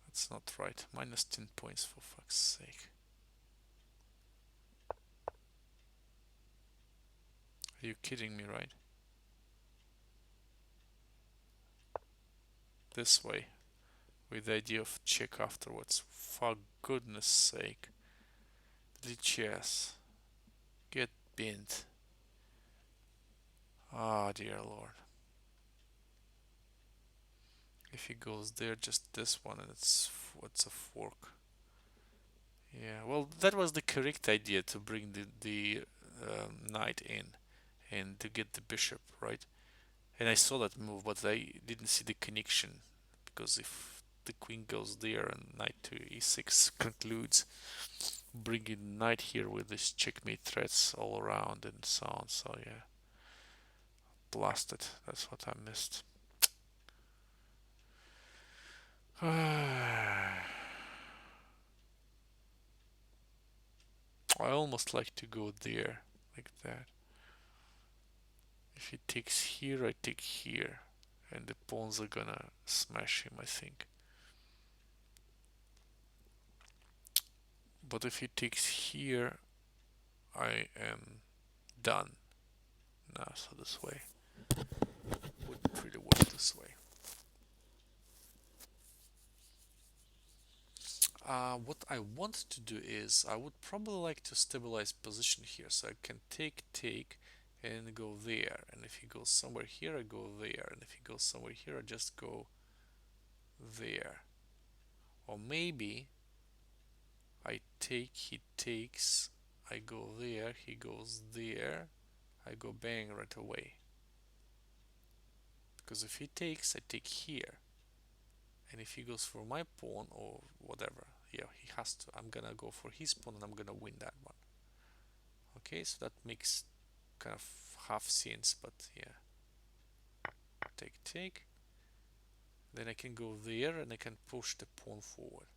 That's not right. Minus 10 points for fuck's sake. Are you kidding me, right? This way, with the idea of check afterwards. For goodness sake. Lichess. Get binned. Ah, dear lord. If he goes there, just this one, and it's what's a fork. Yeah, well, that was the correct idea to bring the knight in and to get the bishop, right? And I saw that move, but I didn't see the connection because if the queen goes there and knight to e6 concludes, bringing knight here with this checkmate threats all around and so on. So yeah, blasted. That's what I missed. I almost like to go there like that. If he takes here, I take here, and the pawns are gonna smash him, I think. But if he takes here, I am done. No, so this way wouldn't really work this way. What I want to do is I would probably like to stabilize position here, so I can take, and go there. And if he goes somewhere here, I go there. And if he goes somewhere here, I just go there. Or maybe I take, he takes, I go there, he goes there, I go bang right away. Because if he takes, I take here. And if he goes for my pawn or whatever, yeah, he has to. I'm gonna go for his pawn and I'm gonna win that one. Okay, so that makes kind of half sense, but yeah. Take. Then I can go there and I can push the pawn forward.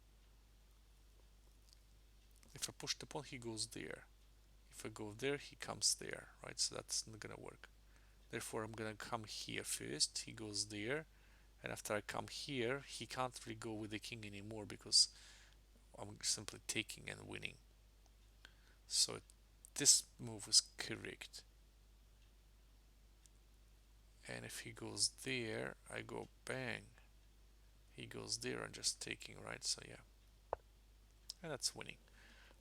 If I push the pawn, he goes there. If I go there, he comes there, right? So that's not gonna work. Therefore, I'm gonna come here first. He goes there, and after I come here, he can't really go with the king anymore because I'm simply taking and winning. So this move is correct. And if he goes there, I go bang. He goes there and just taking, right? So yeah, and that's winning.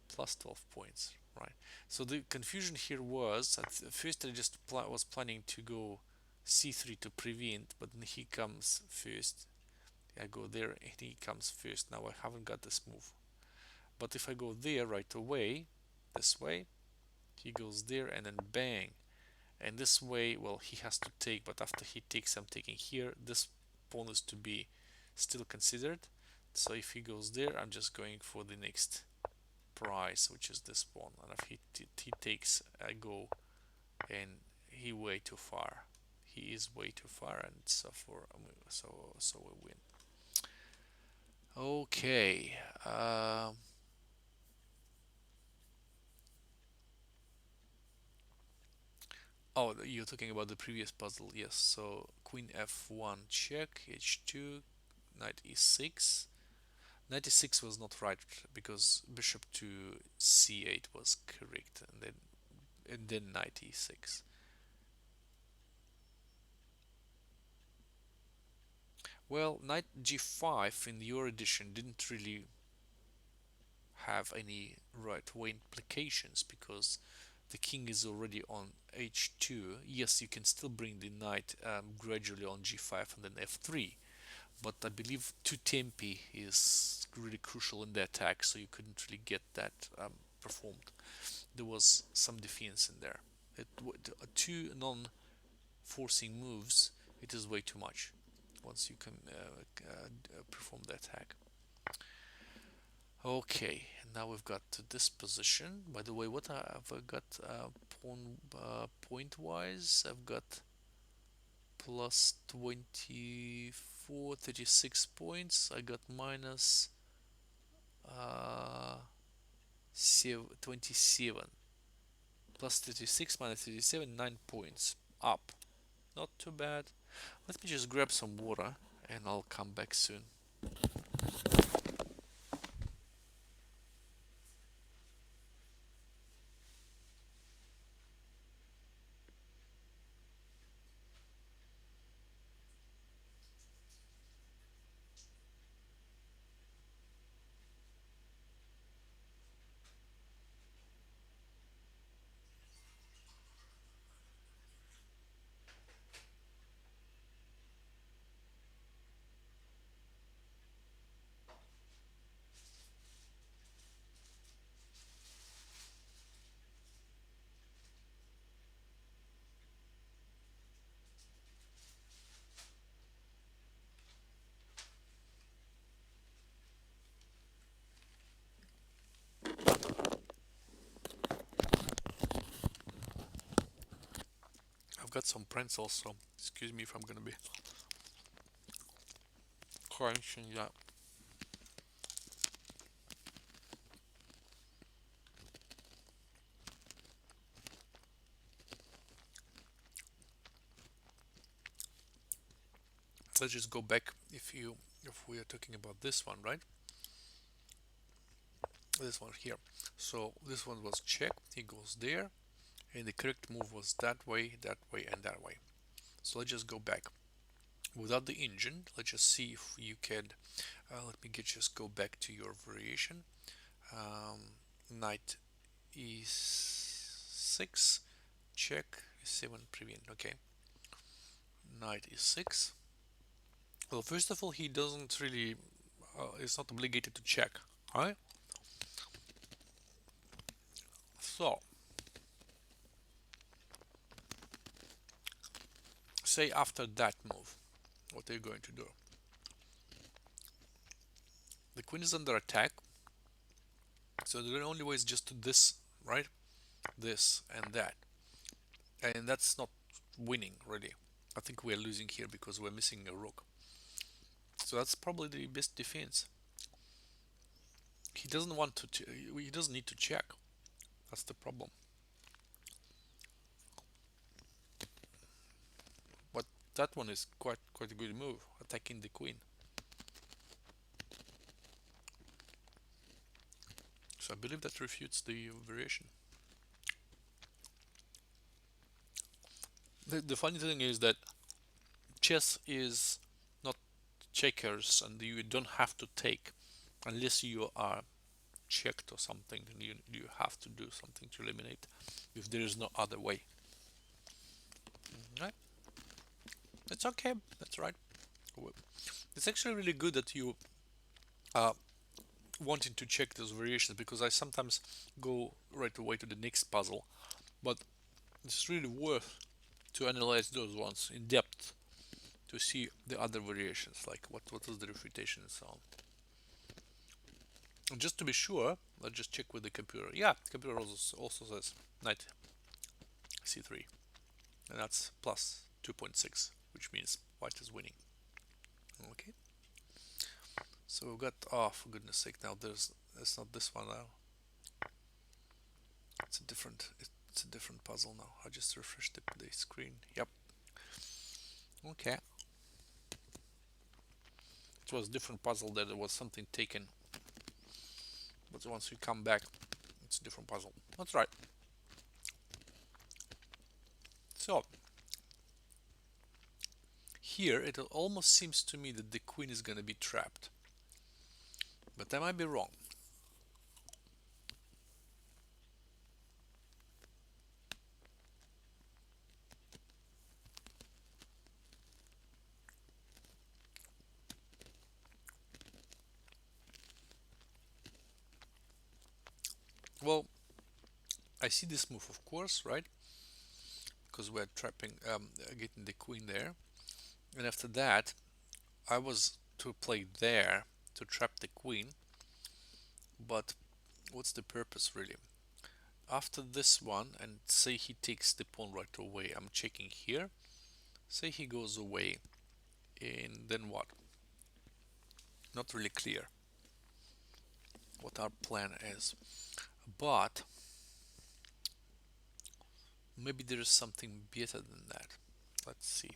Plus 12 points, right? So the confusion here was at first I just was planning to go c3 to prevent, but then he comes first. I go there and he comes first. Now I haven't got this move. But if I go there right away, this way, he goes there and then bang. And this way, well, he has to take, but after he takes, I'm taking here. This pawn is to be still considered. So if he goes there, I'm just going for the next prize, which is this pawn. And if he takes, I go, and he way too far. He is way too far, and so we win. Okay. Oh, you're talking about the previous puzzle, yes. So queen f1 check, h2, knight e6. Knight e6 was not right because bishop to c8 was correct, and then knight e6. Well, knight g5 in your edition didn't really have any right way implications because the king is already on h2. Yes, you can still bring the knight gradually on g5 and then f3, but I believe 2 tempi is really crucial in the attack, so you couldn't really get that performed. There was some defense in there. Two non-forcing moves, it is way too much once you can perform the attack. Okay, now we've got to this position. By the way, what have I got point wise, I've got plus 24, 36 points. I got minus 27. Plus 36 minus 37, 9 points up. Not too bad. Let me just grab some water and I'll come back soon. I've got some prints also. Excuse me if I'm gonna be crunching that. Let's just go back if we are talking about this one, right? This one here. So this one was checked, he goes there, and the correct move was that way, and that way. So let's just go back. Without the engine, let's just see if you can, let me just go back to your variation. Knight e6, check, e7 prevent, okay. Knight e6. Well, first of all, he doesn't really, is not obligated to check, right? So, say after that move, what are you going to do? The queen is under attack, so the only way is just to this, right? This and that. And that's not winning, really. I think we're losing here because we're missing a rook. So that's probably the best defense. He doesn't want to, he doesn't need to check. That's the problem. But that one is quite a good move, attacking the queen. So I believe that refutes the variation. The funny thing is that chess is not checkers, and you don't have to take unless you are checked or something. Then you have to do something to eliminate if there is no other way. Right? It's okay. That's right. It's actually really good that you wanting to check those variations, because I sometimes go right away to the next puzzle, but it's really worth to analyze those ones in depth to see the other variations, like what is the refutation and so on. And just to be sure, let's just check with the computer. Yeah, the computer also says knight c3, and that's plus 2.6, which means white is winning. Okay. So we've got, oh, for goodness sake, now it's not this one now. It's a different puzzle now. I just refreshed the screen. Yep. Okay. It was a different puzzle, that there was something taken. But once we come back, it's a different puzzle. That's right. So here it almost seems to me that the queen is going to be trapped, but I might be wrong. Well, I see this move, of course, right? Because we're trapping, getting the queen there, and after that, I was to play there to trap the queen. But what's the purpose really? after this one, and say he takes the pawn right away, I'm checking here. Say he goes away, and then what? Not really clear what our plan is, but maybe there is something better than that. Let's see.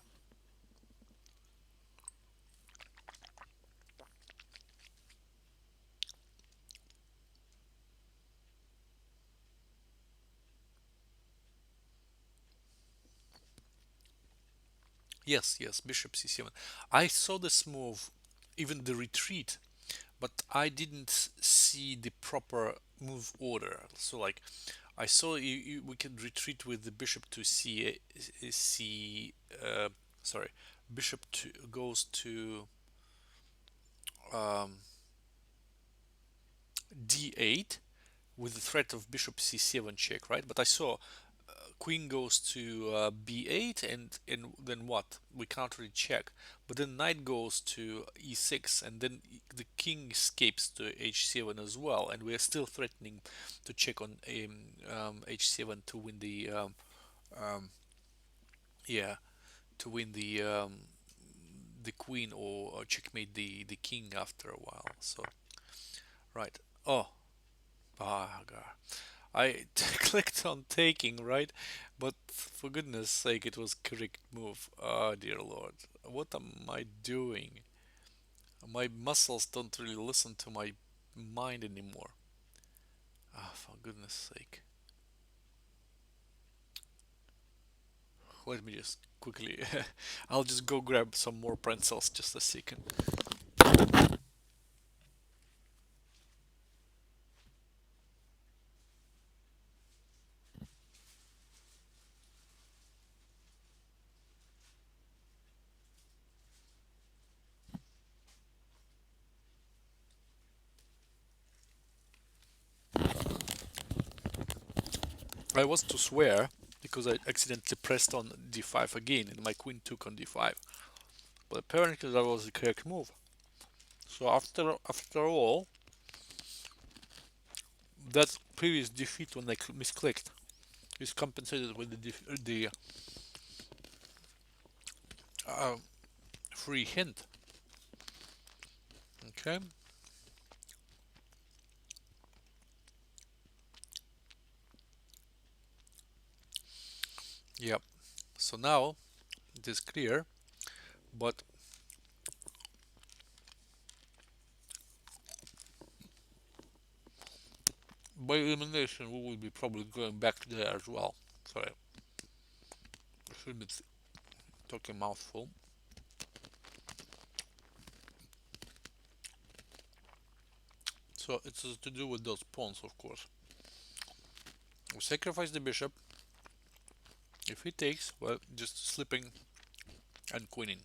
Yes, yes, bishop c7. I saw this move, even the retreat, but I didn't see the proper move order. So like I saw we could retreat with the bishop to c sorry, bishop to goes to um, d8 with the threat of bishop c7 check, right? But I saw queen goes to b8, and then what? We can't really check. But then knight goes to e6, and then the king escapes to h7 as well, and we are still threatening to check on h7 to win um, yeah, to win the queen, or checkmate the king after a while. So right. Oh, God. I clicked on taking, right? But for goodness sake, it was correct move. Oh dear Lord, what am I doing? My muscles don't really listen to my mind anymore. Ah, for goodness sake. Let me just quickly. I'll just go grab some more pretzels. Just a second. I was to swear because I accidentally pressed on d5 again, and my queen took on d5. But apparently that was the correct move. So after all, that previous defeat when I misclicked is compensated with the uh, free hint. Okay. Yep. So now it is clear, but by elimination we will be probably going back there as well. Sorry, I should be talking mouthful. So it's to do with those pawns, of course. We sacrifice the bishop. If he takes, well, just slipping and queening.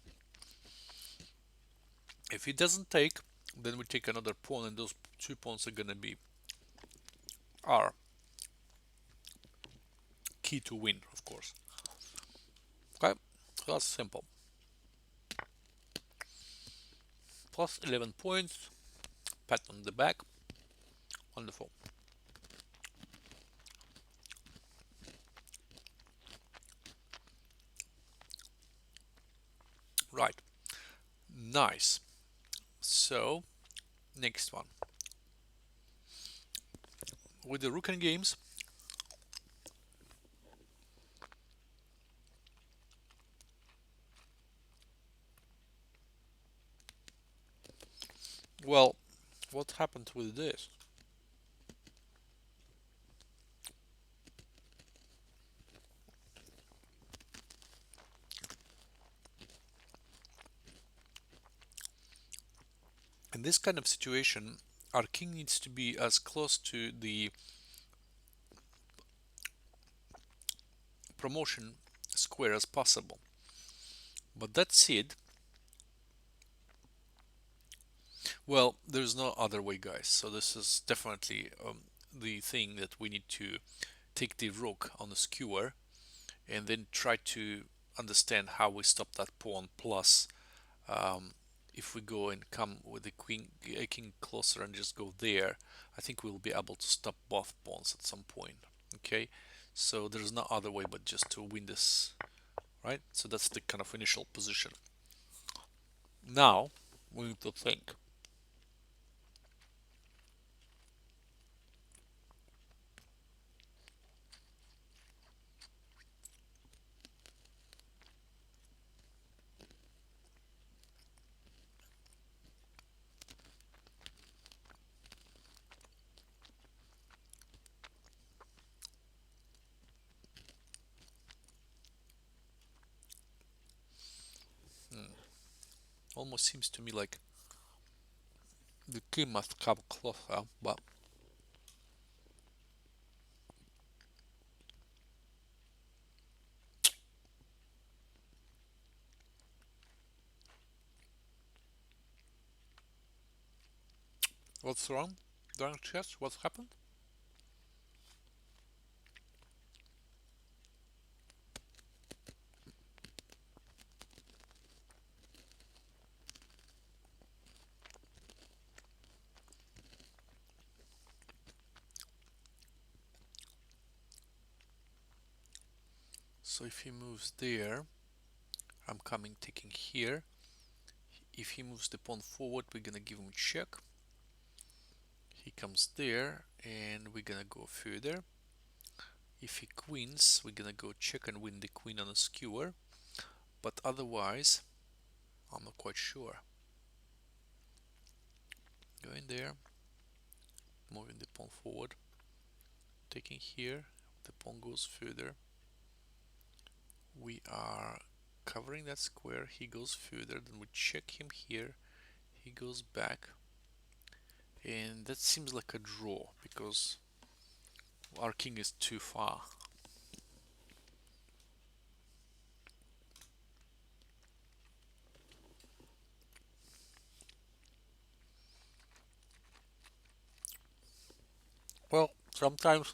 If he doesn't take, then we take another pawn, and those two pawns are gonna be our key to win, of course. Okay, so that's simple. Plus 11 points, pat on the back, wonderful. Right, nice. So, next one. With the rook and games, well, what happened with this? In this kind of situation, our king needs to be as close to the promotion square as possible. But that said, well, there's no other way, guys. So this is definitely the thing that we need to take the rook on the skewer and then try to understand how we stop that pawn. Plus, um, if we go and come with the queen, king closer and just go there, I think we'll be able to stop both pawns at some point. Okay, so there's no other way but just to win this, right? So that's the kind of initial position. Now we need to think. Hmm. Almost seems to me like the king must come closer, but what's wrong? During chess, what's happened? So if he moves there, I'm coming taking here. If he moves the pawn forward, we're gonna give him a check. He comes there, and we're gonna go further. If he queens, we're gonna go check and win the queen on a skewer. But otherwise, I'm not quite sure. Going there, moving the pawn forward, taking here, the pawn goes further. We are covering that square, he goes further, then we check him here, he goes back, and that seems like a draw because our king is too far. Well, sometimes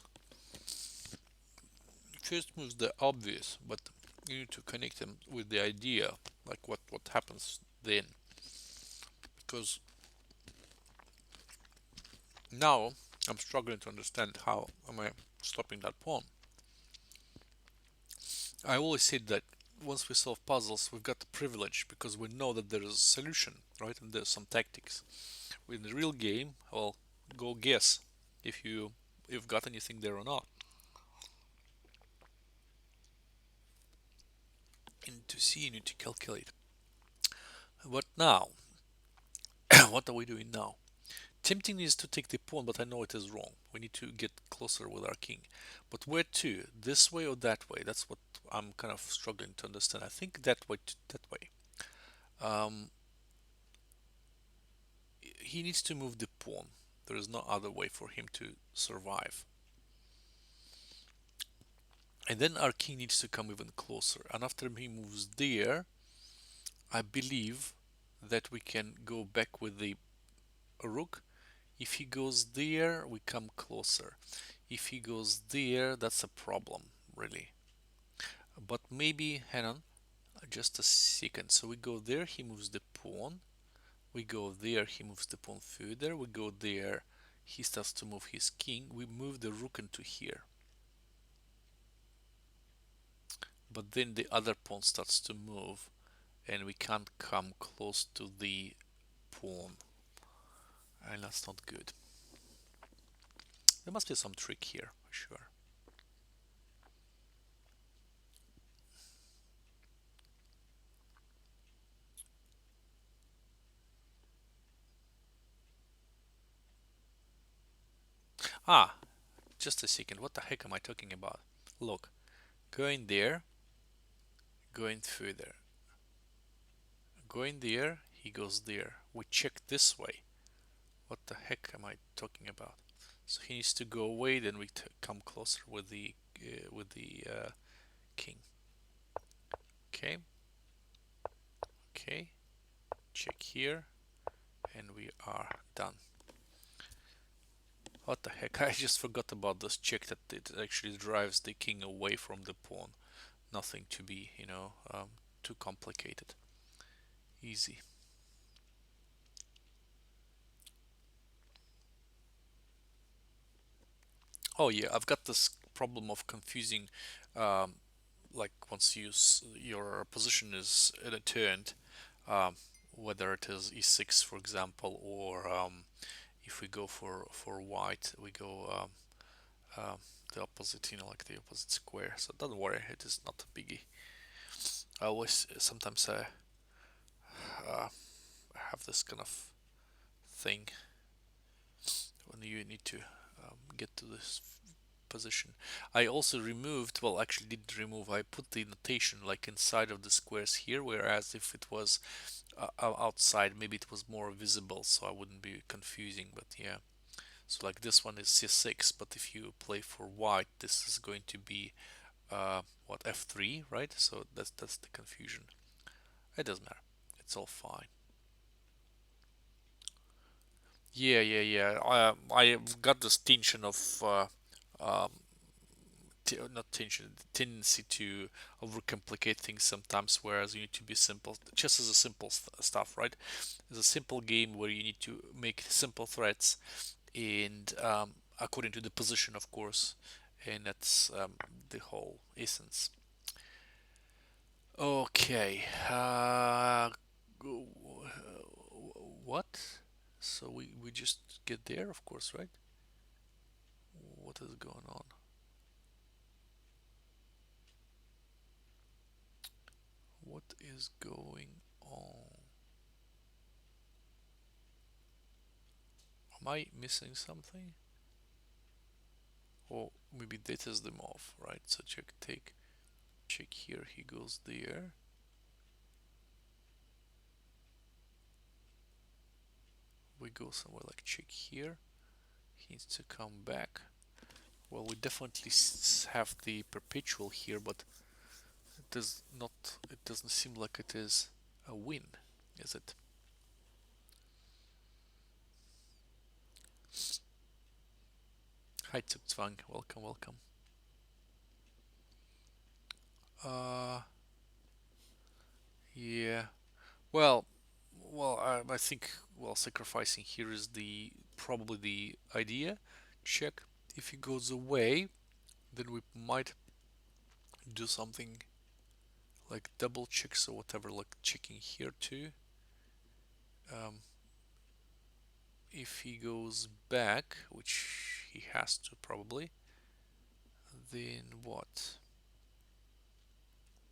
first moves the obvious, but you need to connect them with the idea, like what happens then. Because now I'm struggling to understand how am I stopping that pawn. I always said that once we solve puzzles, we've got the privilege because we know that there is a solution, right? And there's some tactics. In the real game, well, go guess if you've got anything there or not. And to see, you need to calculate. But now, what are we doing now? Tempting is to take the pawn, but I know it is wrong. We need to get closer with our king. But where to? This way or that way? That's what I'm kind of struggling to understand. I think that way. That way. Um, he needs to move the pawn. There is no other way for him to survive. And then our king needs to come even closer. And after he moves there, I believe that we can go back with the rook. If he goes there, we come closer. If he goes there, that's a problem, really. But maybe, hang on, just a second. So we go there, he moves the pawn. We go there, he moves the pawn further. We go there, he starts to move his king. We move the rook into here. But then the other pawn starts to move, and we can't come close to the pawn. And that's not good. There must be some trick here, for sure. Ah, just a second. What the heck am I talking about? Look, going there, going further. Going there, he goes there. We check this way. What the heck am I talking about? So he needs to go away, then we come closer with the king. Okay, okay. Check here, and we are done. What the heck? I just forgot about this check that it actually drives the king away from the pawn. Nothing to be, too complicated. Easy. Oh yeah, I've got this problem of confusing, um, like once your position is in a turn, um, whether it is e6, for example, or if we go for white, we go um, the opposite, like the opposite square. So don't worry, it is not a biggie. I always sometimes uh, have this kind of thing when you need to get to this position. I also removed, well, actually didn't remove, I put the notation like inside of the squares here, whereas if it was outside, maybe it was more visible, so I wouldn't be confusing, but yeah. So like this one is c6, but if you play for white, this is going to be what, f3, right? So that's the confusion. It doesn't matter. It's all fine. Yeah, yeah, yeah. I've got this tension of um, not tension, tendency to overcomplicate things sometimes, whereas you need to be simple. Chess is a simple stuff, right? It's a simple game where you need to make simple threats, and according to the position, of course, and that's the whole essence. Okay. What? So we just get there, of course, right? What is going on? What is going on? Am I missing something? Or maybe that is the move, right? So check, take, check here. He goes there. We go somewhere like check here. He needs to come back. Well, we definitely have the perpetual here, but it does not. It doesn't seem like it is a win, is it? Hi, Zugzwang. Welcome, welcome. Uh, yeah. Well, I think sacrificing here is the probably the idea. Check. If he goes away, then we might do something like double checks or whatever, like checking here too. Um, if he goes back, which he has to probably, then what?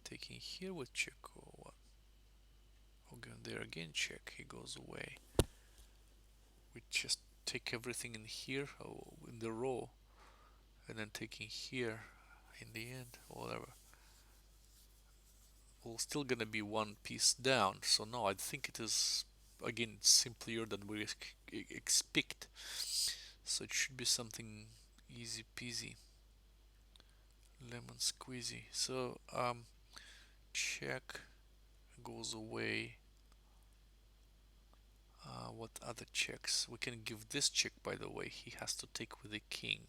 Taking here with check or what? Okay, there again check. He goes away. We just take everything in here in the row, and then taking here in the end or whatever. Well, still gonna be one piece down. So no, I think it is again simpler than we expect. So it should be something easy peasy, lemon squeezy. So check goes away. What other checks? We can give this check, by the way. He has to take with the king.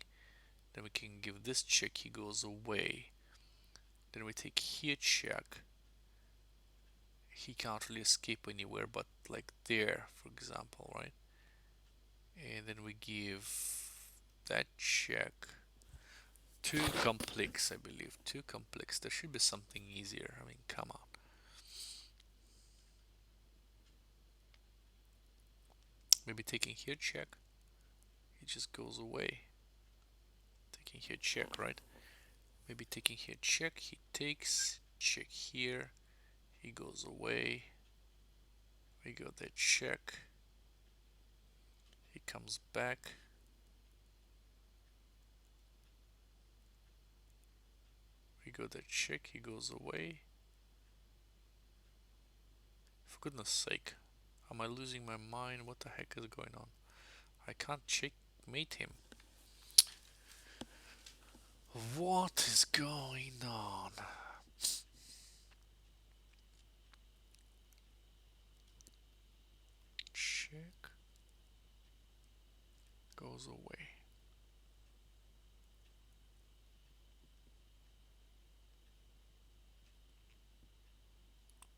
Then we can give this check. He goes away. Then we take here check. He can't really escape anywhere but like there, for example, right? And then we give that check. Too complex, I believe. Too complex. There should be something easier. I mean, come on. Maybe taking here check. He just goes away. Taking here check, right? Maybe taking here check. He takes check here. He goes away. We got that check. He comes back. We got that check. He goes away. For goodness sake. Am I losing my mind? What the heck is going on? I can't checkmate him. What is going on? Check goes away.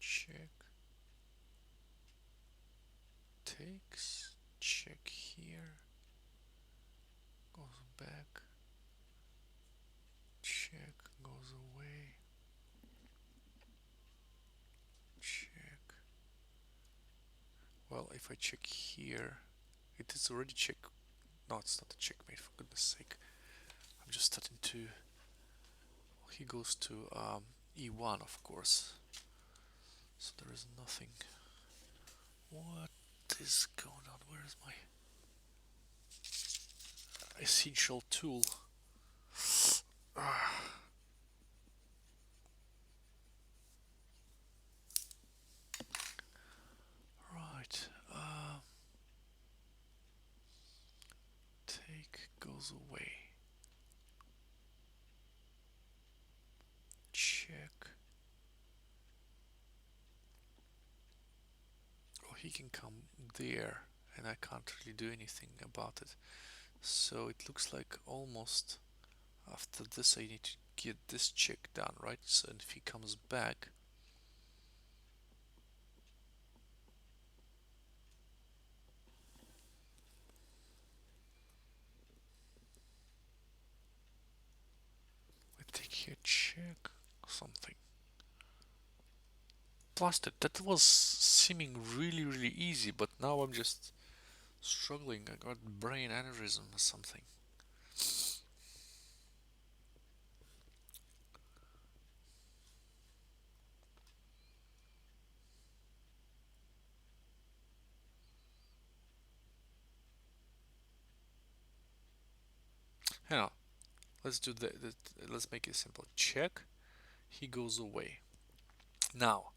Check takes. Check here. Goes back. Well, if I check here, it is already check. No, it's not a checkmate, for goodness sake. I'm just starting to. Well, he goes to e1, of course. So there is nothing. What is going on? Where is my essential tool? Right. Take goes away. Check. Oh, he can come there, and I can't really do anything about it. So it looks like almost after this I need to get this check done, right? So if he comes back, I take here check something. Blasted, that was seeming really easy, but now I'm just struggling. I got brain aneurysm or something. Hang on, let's do that. Let's make it simple. Check, he goes away. Now,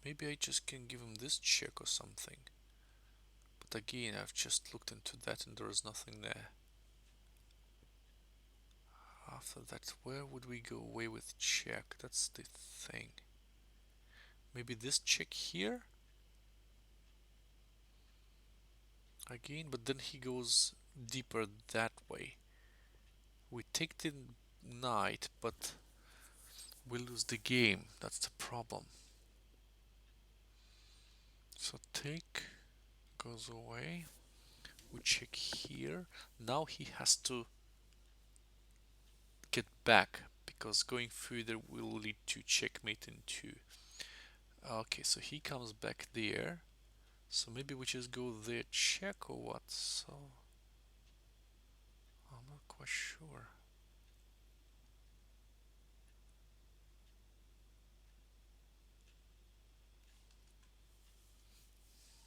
maybe I just can give him this check or something. But again, I've just looked into that and there is nothing there. After that, where would we go away with check? That's the thing. Maybe this check here? Again, but then he goes deeper that way. We take the knight, but we lose the game. That's the problem. So take goes away. We check here. Now he has to get back because going further will lead to checkmate in 2. Okay, so he comes back there. So maybe we just go there, check or what? So I'm not quite sure.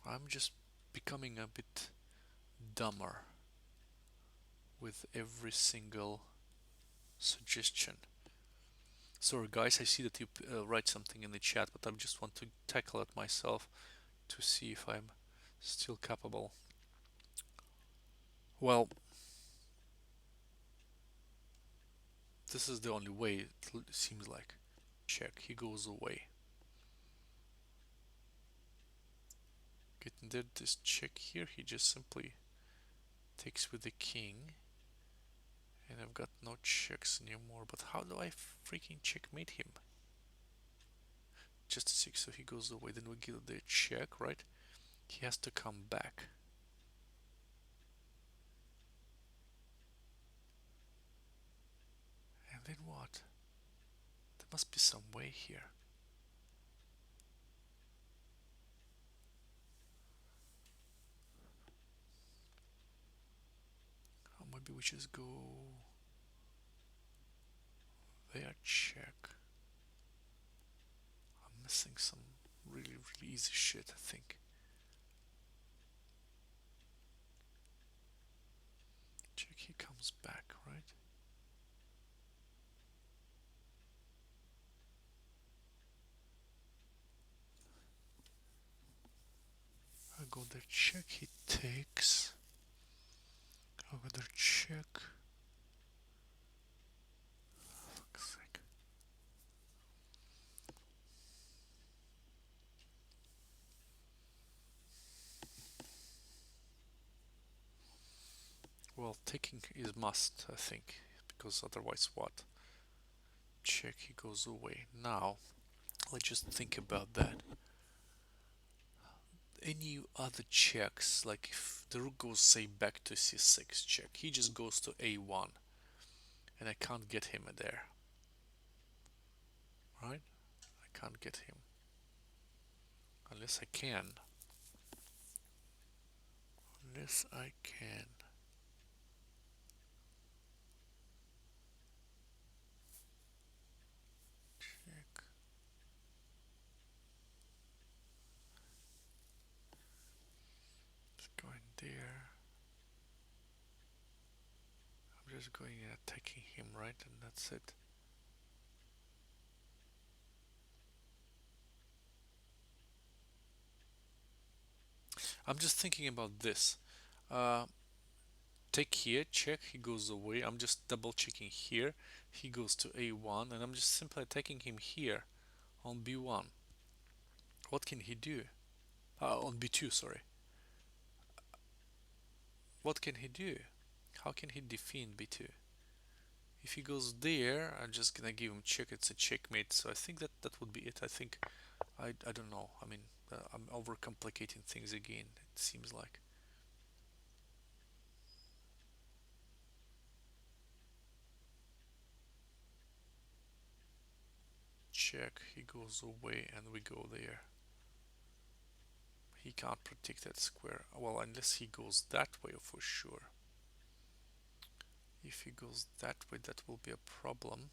I'm just becoming a bit dumber with every single suggestion. Sorry guys, I see that you write something in the chat, but I just want to tackle it myself to see if I'm still capable. Well, this is the only way it seems like. Check, he goes away. Getting there, this check here, he just simply takes with the king. And I've got no checks anymore, but how do I freaking checkmate him? Just a 6, so he goes away, then we give the check, right? He has to come back. And then what? There must be some way here. Or maybe we just go there, check. I'm missing some really easy shit, I think. Check, he comes back, right? I go there, check, he takes. I go there, check. Fuck's sake. Well, taking is must, I think, because otherwise what? Check, he goes away. Now, let's just think about that. any other checks, like if the rook goes say back to c6 check, he just goes to a1 and I can't get him there, right? I can't get him unless I can. Unless I can. Check. Let's go in there. I'm just going and attacking him, right? And that's it. I'm just thinking about this. Uh, Take here, check, he goes away. I'm just double checking here. He goes to a1 and I'm just simply attacking him here on b1. What can he do? On b2, sorry. What can he do? How can he defend b2? If he goes there, I'm just gonna give him check. It's a checkmate. So I think that that would be it. I think I don't know. I mean, I'm overcomplicating things again. It seems like. Check. He goes away, and we go there. He can't protect that square. Well, unless he goes that way for sure. If he goes that way, that will be a problem.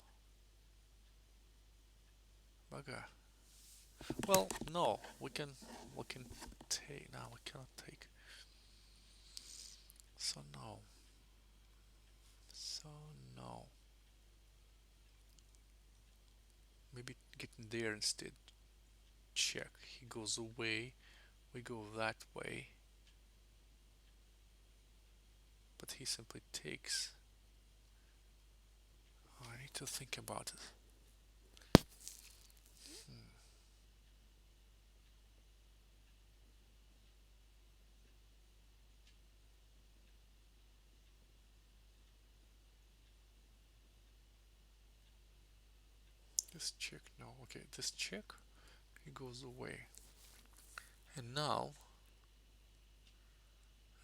Bugger. Well, no, we can take. No, we cannot take. So no. So no. Maybe getting there instead. Check. He goes away. We go that way. But he simply takes. Oh, I need to think about it. This check. No. Okay, this check. He goes away. And now.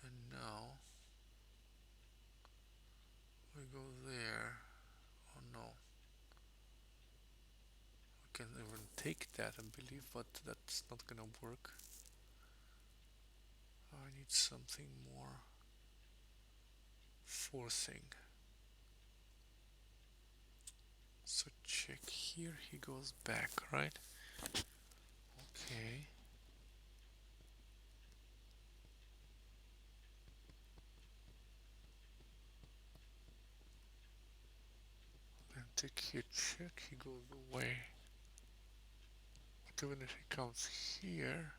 And now. We go there. Oh no. We can even take that, I believe, but that's not gonna work. I need something more forcing. So check here, he goes back, right? Okay. Then take here, check, he goes away. But even if he comes here,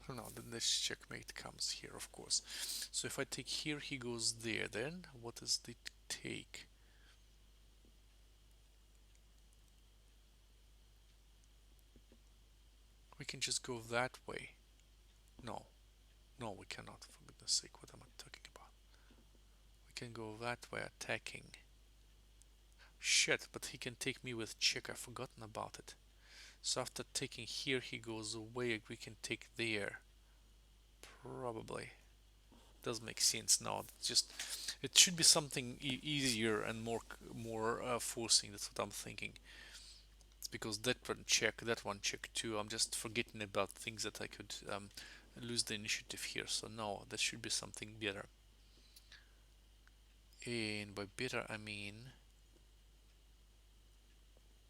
oh no, then this checkmate comes here, of course. So if I take here, he goes there, then what is the take? We can just go that way. No, no, we cannot, for goodness sake, what am I talking about? We can go that way, attacking. Shit, but he can take me with check, I've forgotten about it. So after taking here, he goes away, we can take there. Probably. Does make sense now. It's just, it should be something easier and more forcing, that's what I'm thinking. It's because that one check too. I'm just forgetting about things that I could lose the initiative here. So no, that should be something better. And by better I mean,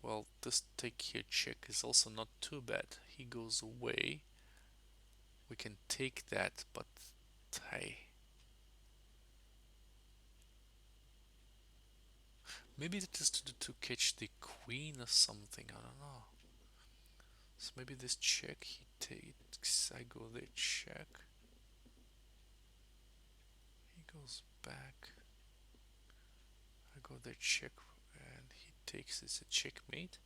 well, this take here check is also not too bad. He goes away. We can take that, but hey. Maybe it is to catch the queen or something, I don't know. So maybe this check he takes, I go there, check. He goes back. I go there, check, and he takes this a checkmate.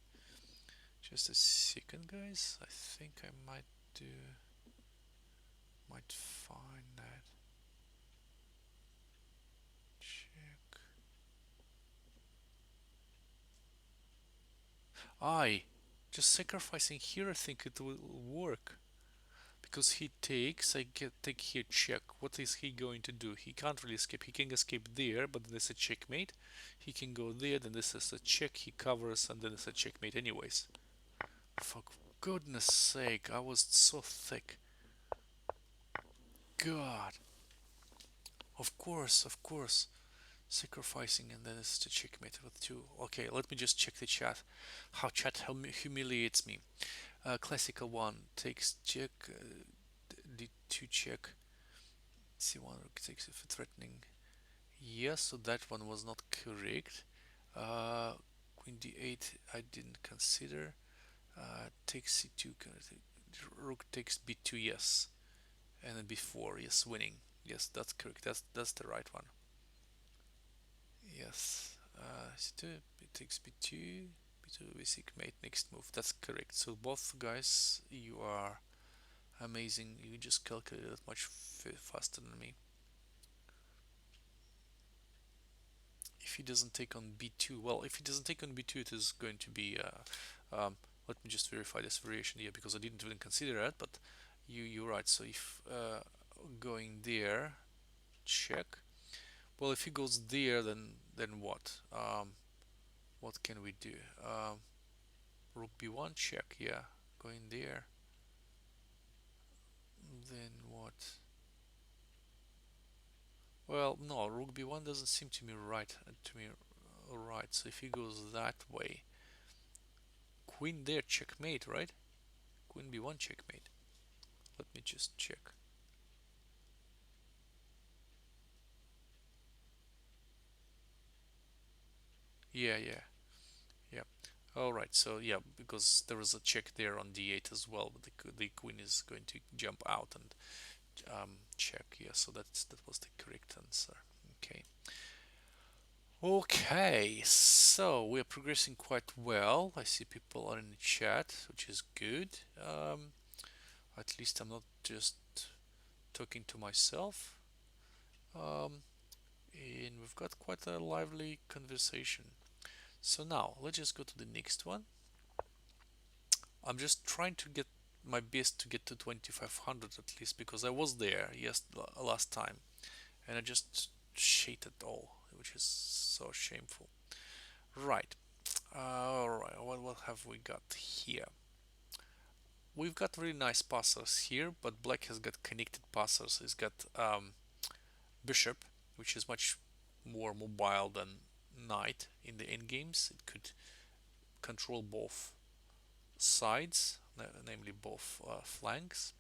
Just a second, guys. I think I might find that. Check. I just sacrificing here, I think it will work. Because he takes, I get take here check. What is he going to do? He can't really escape. He can escape there, but then it's a checkmate. He can go there, then this is a check. He covers, and then it's a checkmate anyways. For goodness sake, I was so thick. God. Of course, of course. Sacrificing, and then it's a checkmate with two. Okay, let me just check the chat. How chat humiliates me. Classical one takes check. D2 check. C1 takes if threatening. Yes, so that one was not correct. Uh, Queen d8 I didn't consider. Takes c2. Rook takes b2. Yes, and then b4. Yes, winning. Yes, that's correct. That's the right one. Yes. C2. It takes b2. B2 basic mate. Next move. That's correct. So both guys, you are amazing. You just calculated much faster than me. If he doesn't take on b2, well, if he doesn't take on b2, it is going to be let me just verify this variation here, because I didn't even consider that, but you're right. So if going there, check. Well, if he goes there, then what? What can we do? Rook b1 check. Yeah, going there. Then what? Well, no, rook b1 doesn't seem to me right. Right. So if he goes that way, queen there, checkmate, right? Queen b1 checkmate. Let me just check. Yeah, yeah, yeah. All right. So yeah, because there is a check there on d8 as well, but the queen is going to jump out and check. Yeah. So that was the correct answer. Okay. Okay. So we are progressing quite well. I see people are in the chat, which is good. At least I'm not just talking to myself. Um, and we've got quite a lively conversation. So now let's just go to the next one. I'm just trying to get my best to get to 2500 at least, because I was there last time and I just shit all, which is so shameful. Right. Alright, what have we got here? We've got really nice passers here, but black has got connected passers. He's got bishop, which is much more mobile than knight in the end games. It could control both sides, namely both flanks.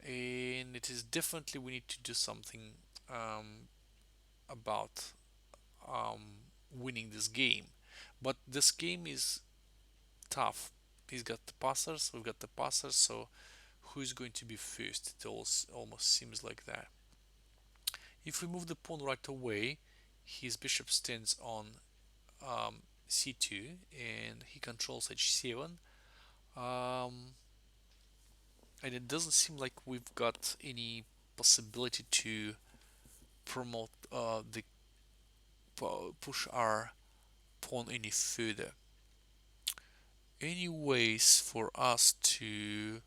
And it is definitely we need to do something um, about winning this game. But this game is tough. He's got the passers, we've got the passers, so who's going to be first? It almost seems like that. If we move the pawn right away, his bishop stands on c2 and he controls h7. Um, and it doesn't seem like we've got any possibility to promote the push our pawn any further. Any ways for us to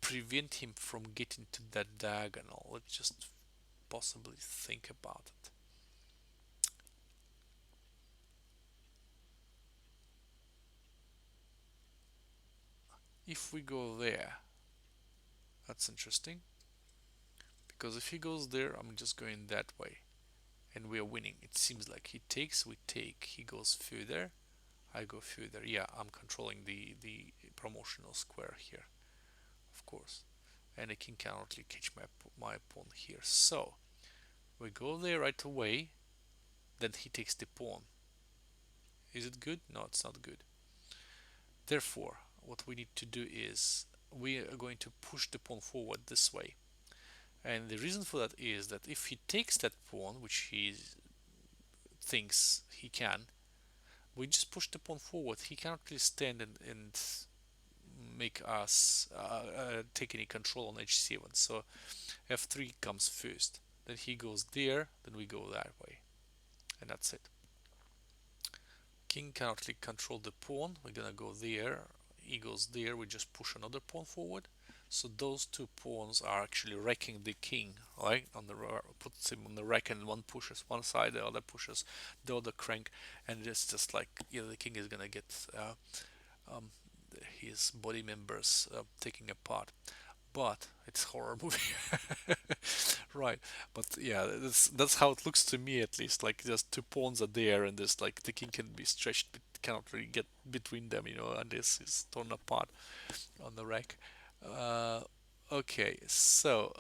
prevent him from getting to that diagonal? Let's just possibly think about it. If we go there, that's interesting, because if he goes there, I'm just going that way and we are winning. It seems like he takes, we take, he goes further, I go further. Yeah, I'm controlling the promotional square here, of course, and the king cannot really catch my pawn here. So we go there right away, then he takes the pawn. Is it good? No, it's not good. Therefore, what we need to do is we are going to push the pawn forward this way. And the reason for that is that if he takes that pawn, which he thinks he can, we just push the pawn forward. He cannot really stand and make us take any control on h7. So f3 comes first. Then he goes there, then we go that way. And that's it. King cannot really control the pawn. We're gonna go there. He goes there. We just push another pawn forward. So those two pawns are actually wrecking the king, right? On the puts him on the rack, and one pushes one side, the other pushes the other crank, and it's just like the king is gonna get um, his body members taken apart. But it's horror movie, right? But yeah, that's how it looks to me, at least. Like just two pawns are there, and this like the king can be stretched, but cannot really get between them, and this is torn apart on the rack. Uh, okay, so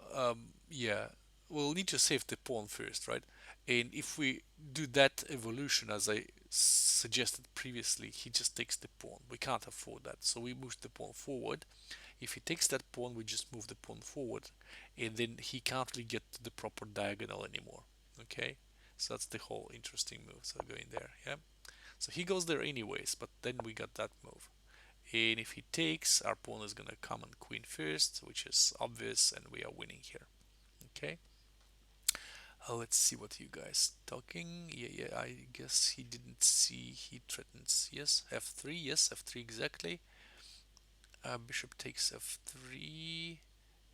yeah, we'll need to save the pawn first, right? And if we do that evolution as I suggested previously, he just takes the pawn. We can't afford that, so we move the pawn forward. If he takes that pawn, we just move the pawn forward, and then he can't really get to the proper diagonal anymore. Okay, so that's the whole interesting move. So going there, yeah. So he goes there anyways, but then we got that move. And if he takes, our pawn is gonna come on queen first, which is obvious, and we are winning here. Okay. Let's see what you guys talking. Yeah. I guess he didn't see. He threatens. Yes, f3. Yes, f3 exactly. Bishop takes f3,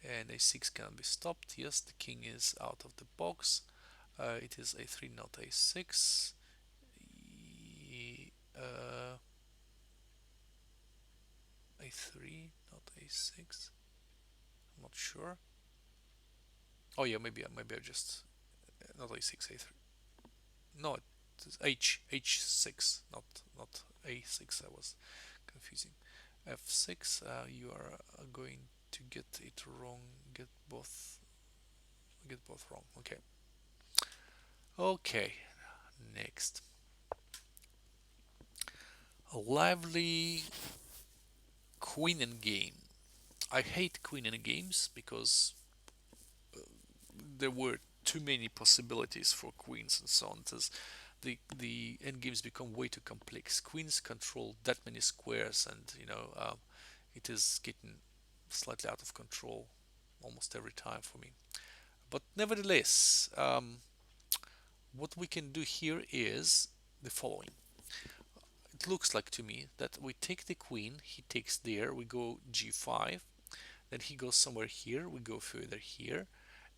and a6 can be stopped. Yes, the king is out of the box. It is a3, not a6. Uh, a3, not a6. I'm not sure. Oh yeah, maybe I just not a6, a3. No, it's h6, not a6. I was confusing. f6. You are going to get it wrong. Get both wrong. Okay. Okay. Next. A lively queen and game. I hate queen and games because there were too many possibilities for queens and so on. The endgames become way too complex. Queens control that many squares, and it is getting slightly out of control almost every time for me. But nevertheless, what we can do here is the following. It looks like to me that we take the queen, he takes there, we go g5, then he goes somewhere here, we go further here,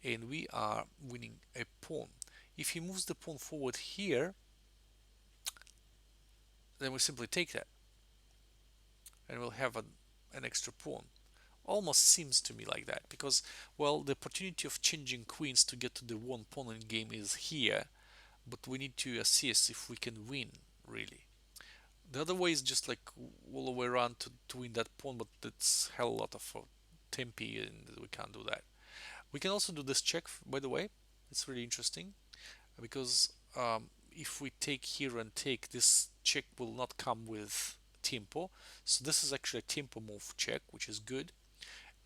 and we are winning a pawn. If he moves the pawn forward here, then we simply take that, and we'll have an extra pawn. Almost seems to me like that, because, well, the opportunity of changing queens to get to the one pawn in game is here, but we need to assess if we can win, really. The other way is just like all the way around to win that pawn, but it's hell a lot of tempi, and we can't do that. We can also do this check, by the way. It's really interesting, because if we take here and take, this check will not come with tempo. So this is actually a tempo move check, which is good.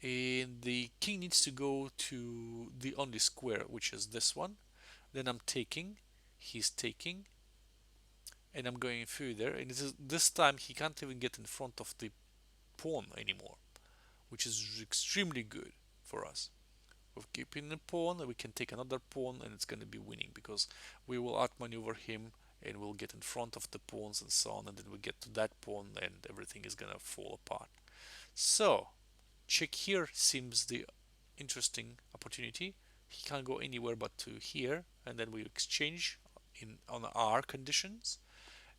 And the king needs to go to the only square, which is this one. Then I'm taking, he's taking, and I'm going further. And this time he can't even get in front of the pawn anymore, which is extremely good for us. We're keeping the pawn, and we can take another pawn, and it's going to be winning, because we will outmaneuver him, and we'll get in front of the pawns and so on, and then we get to that pawn, and everything is going to fall apart. So check here seems the interesting opportunity. He can't go anywhere but to here, and then we exchange on our conditions,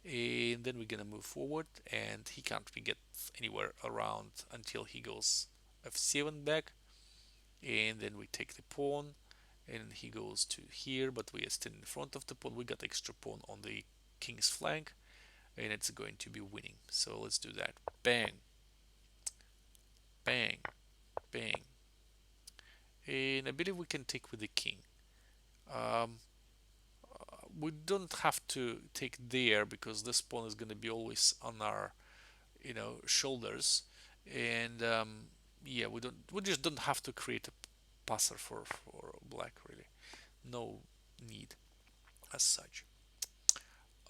and then we're gonna move forward, and he can't really get anywhere around until he goes f7 back, and then we take the pawn, and he goes to here, but we are still in front of the pawn. We got extra pawn on the king's flank, and it's going to be winning. So let's do that. Bang, bang, bang. And I believe we can take with the king. Um, we don't have to take there, because this pawn is going to be always on our shoulders, and yeah, we just don't have to create a passer for black, really. No need as such.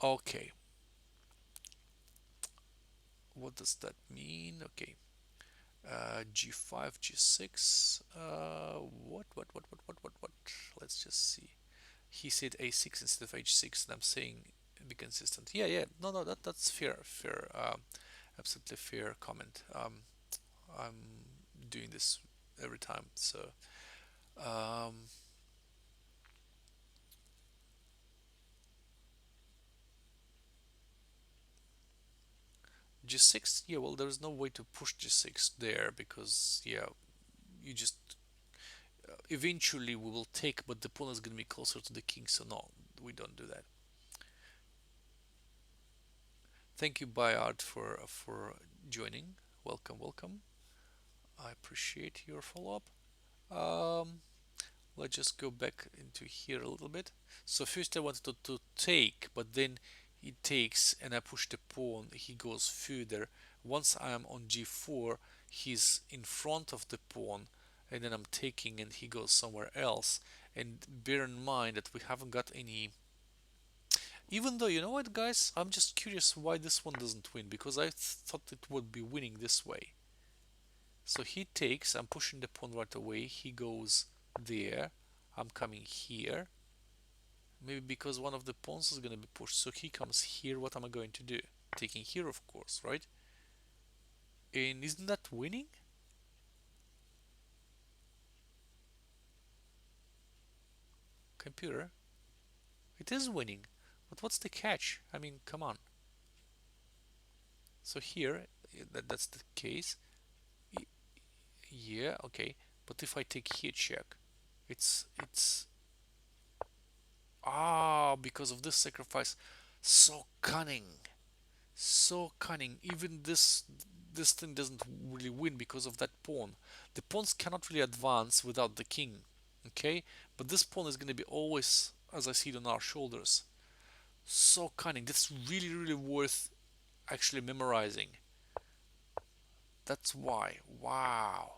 Okay, what does that mean? Okay, g5, g6. What? Let's just see. He said a6 instead of h6, and I'm saying be consistent. Yeah, yeah. No, no, that's fair, fair, absolutely fair comment. I'm doing this every time. So um, G6. Yeah, well, there's no way to push G6 there because yeah, you just eventually we will take, but the pawn is going to be closer to the king. So no, we don't do that. Thank you, Bayard, for joining. Welcome, welcome. I appreciate your follow-up. Um, let's just go back into here a little bit. So first I wanted to take, but then he takes and I push the pawn. He goes further. Once I am on g4, he's in front of the pawn, and then I'm taking and he goes somewhere else. And bear in mind that we haven't got any. Even though, you know what, guys, I'm just curious why this one doesn't win, because I thought it would be winning this way. So he takes, I'm pushing the pawn right away. He goes there. I'm coming here. Maybe because one of the pawns is going to be pushed. So he comes here. What am I going to do? Taking here, of course, right? And isn't that winning? Computer. It is winning. But what's the catch? I mean, come on. So here, that's the case. Yeah, okay. But if I take here check, it's because of this sacrifice. So cunning. So cunning. Even this thing doesn't really win because of that pawn. The pawns cannot really advance without the king. Okay? But this pawn is going to be always, as I see it, on our shoulders. So cunning. That's really, really worth actually memorizing. That's why. Wow.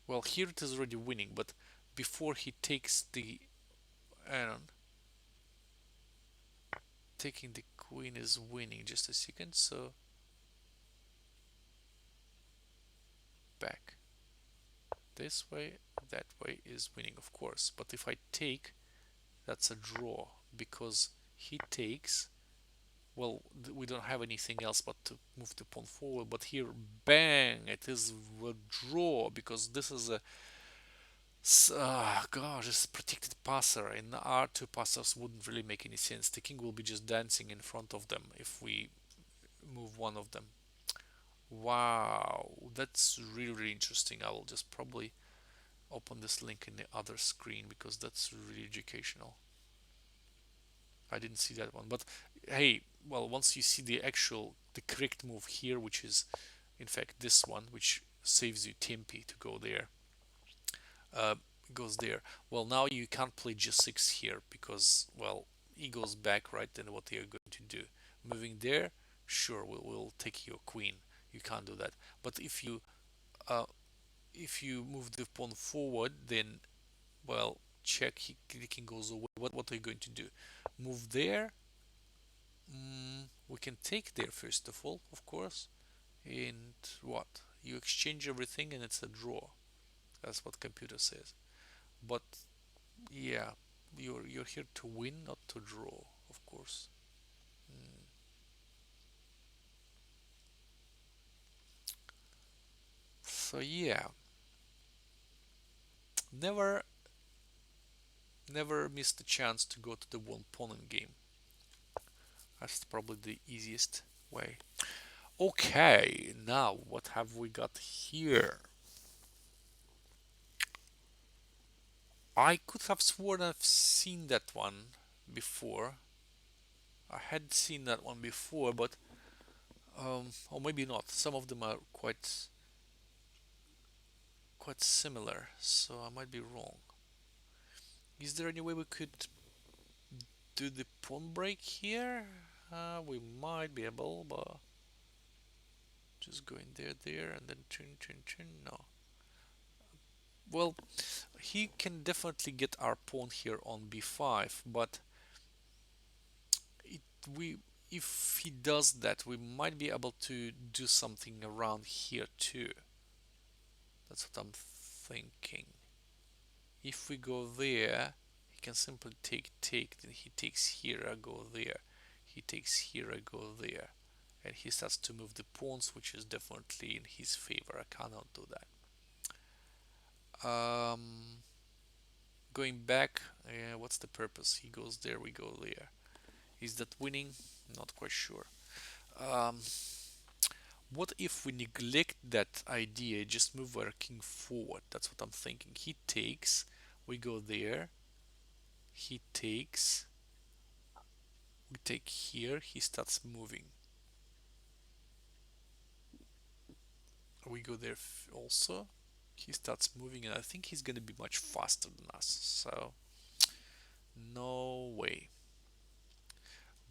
Well, here it is already winning, but before he takes the Aaron, taking the queen is winning. Just a second. So back. This way, that way is winning, of course. But if I take, that's a draw because he takes. Well, we don't have anything else but to move the pawn forward. But here, bang! It is a draw because this is a gosh, this is protected passer, and R2 passers wouldn't really make any sense. The king will be just dancing in front of them if we move one of them. Wow, that's really, really interesting. I will just probably open this link in the other screen because that's really educational. I didn't see that one, but hey, well, once you see the correct move here, which is in fact this one, which saves you tempi to go there, uh, goes there. Well, now you can't play g6 here because, well, he goes back, right? Then what are you going to do? Moving there, sure, we'll take your queen. You can't do that. But uh, if you move the pawn forward, then well, check. The king goes away. What are you going to do? Move there. We can take there first of all, of course. And what? You exchange everything and it's a draw. That's what computer says. But yeah, you're here to win, not to draw, of course. Mm. So yeah, never never miss the chance to go to the one pawn game. That's probably the easiest way. Okay, now what have we got here? I could have sworn I've seen that one before. I had seen that one before, but or maybe not. Some of them are quite similar, so I might be wrong. Is there any way we could do the pawn break here? We might be able, but just going there, and then chin. No. Well, he can definitely get our pawn here on b5, but it we if he does that, we might be able to do something around here too. That's what I'm thinking. If we go there, he can simply take, then he takes here, I go there. He takes here, I go there. And he starts to move the pawns, which is definitely in his favor. I cannot do that. Going back, what's the purpose? He goes there, we go there. Is that winning? Not quite sure. Um, what if we neglect that idea, just move our king forward? That's what I'm thinking. He takes, we go there. He takes, we take here, he starts moving. We go there also. He starts moving, and I think he's gonna be much faster than us. So, no way.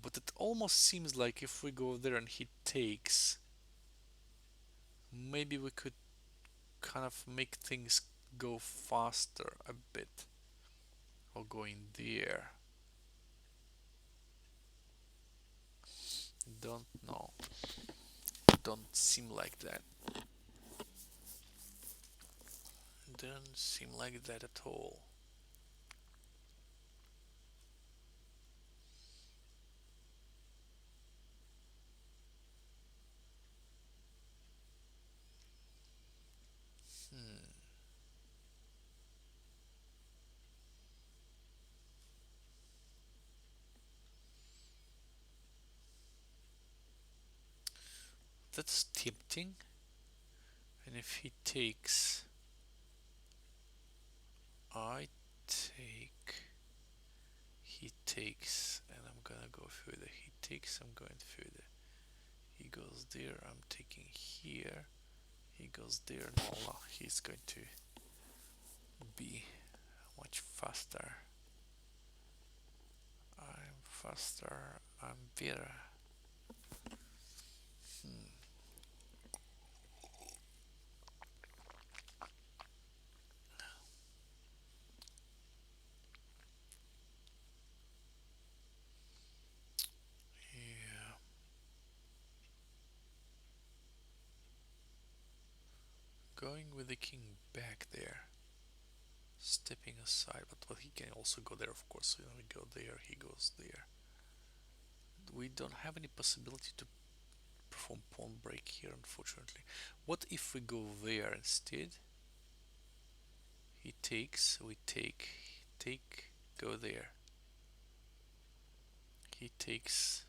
But it almost seems like if we go there and he takes, maybe we could kind of make things go faster a bit. Or going there. Don't know. Don't seem like that. Don't seem like that at all. Hmm. That's tempting. And if he takes, I take, he takes, and I'm gonna go further. He takes, I'm going further. He goes there, I'm taking here. He goes there, no, he's going to be much faster. I'm faster, I'm better. Hmm. Yeah, going with the king back there, stepping aside, but well, he can also go there, of course. So we go there, he goes there. We don't have any possibility to perform pawn break here, unfortunately. What if we go there instead? He takes, we take, go there. He takes,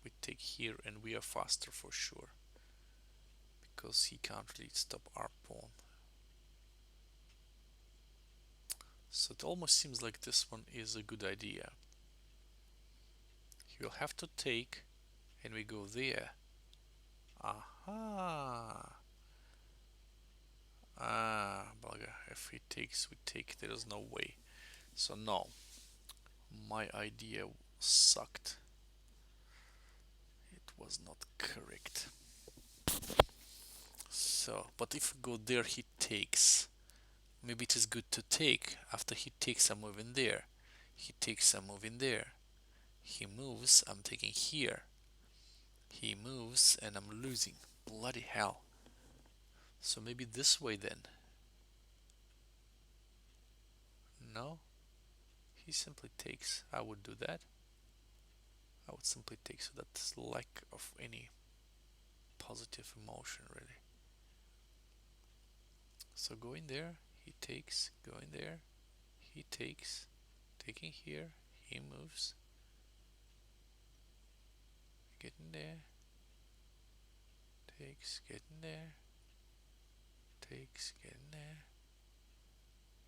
we take here, and we are faster for sure. Because he can't really stop our pawn. So it almost seems like this one is a good idea. He will have to take, and we go there. Aha! Ah, Balga, if he takes, we take. There is no way. So no, my idea sucked. It was not correct. So, but if we go there, he takes. Maybe it is good to take. After he takes, I'm moving there. He takes, I'm moving there. He moves, I'm taking here. He moves, and I'm losing. Bloody hell. So maybe this way then. No, he simply takes. I would do that. I would simply take, so that's lack of any positive emotion really. So going there, he takes, going there, he takes, taking here, he moves, getting there, takes, getting there, takes, getting there,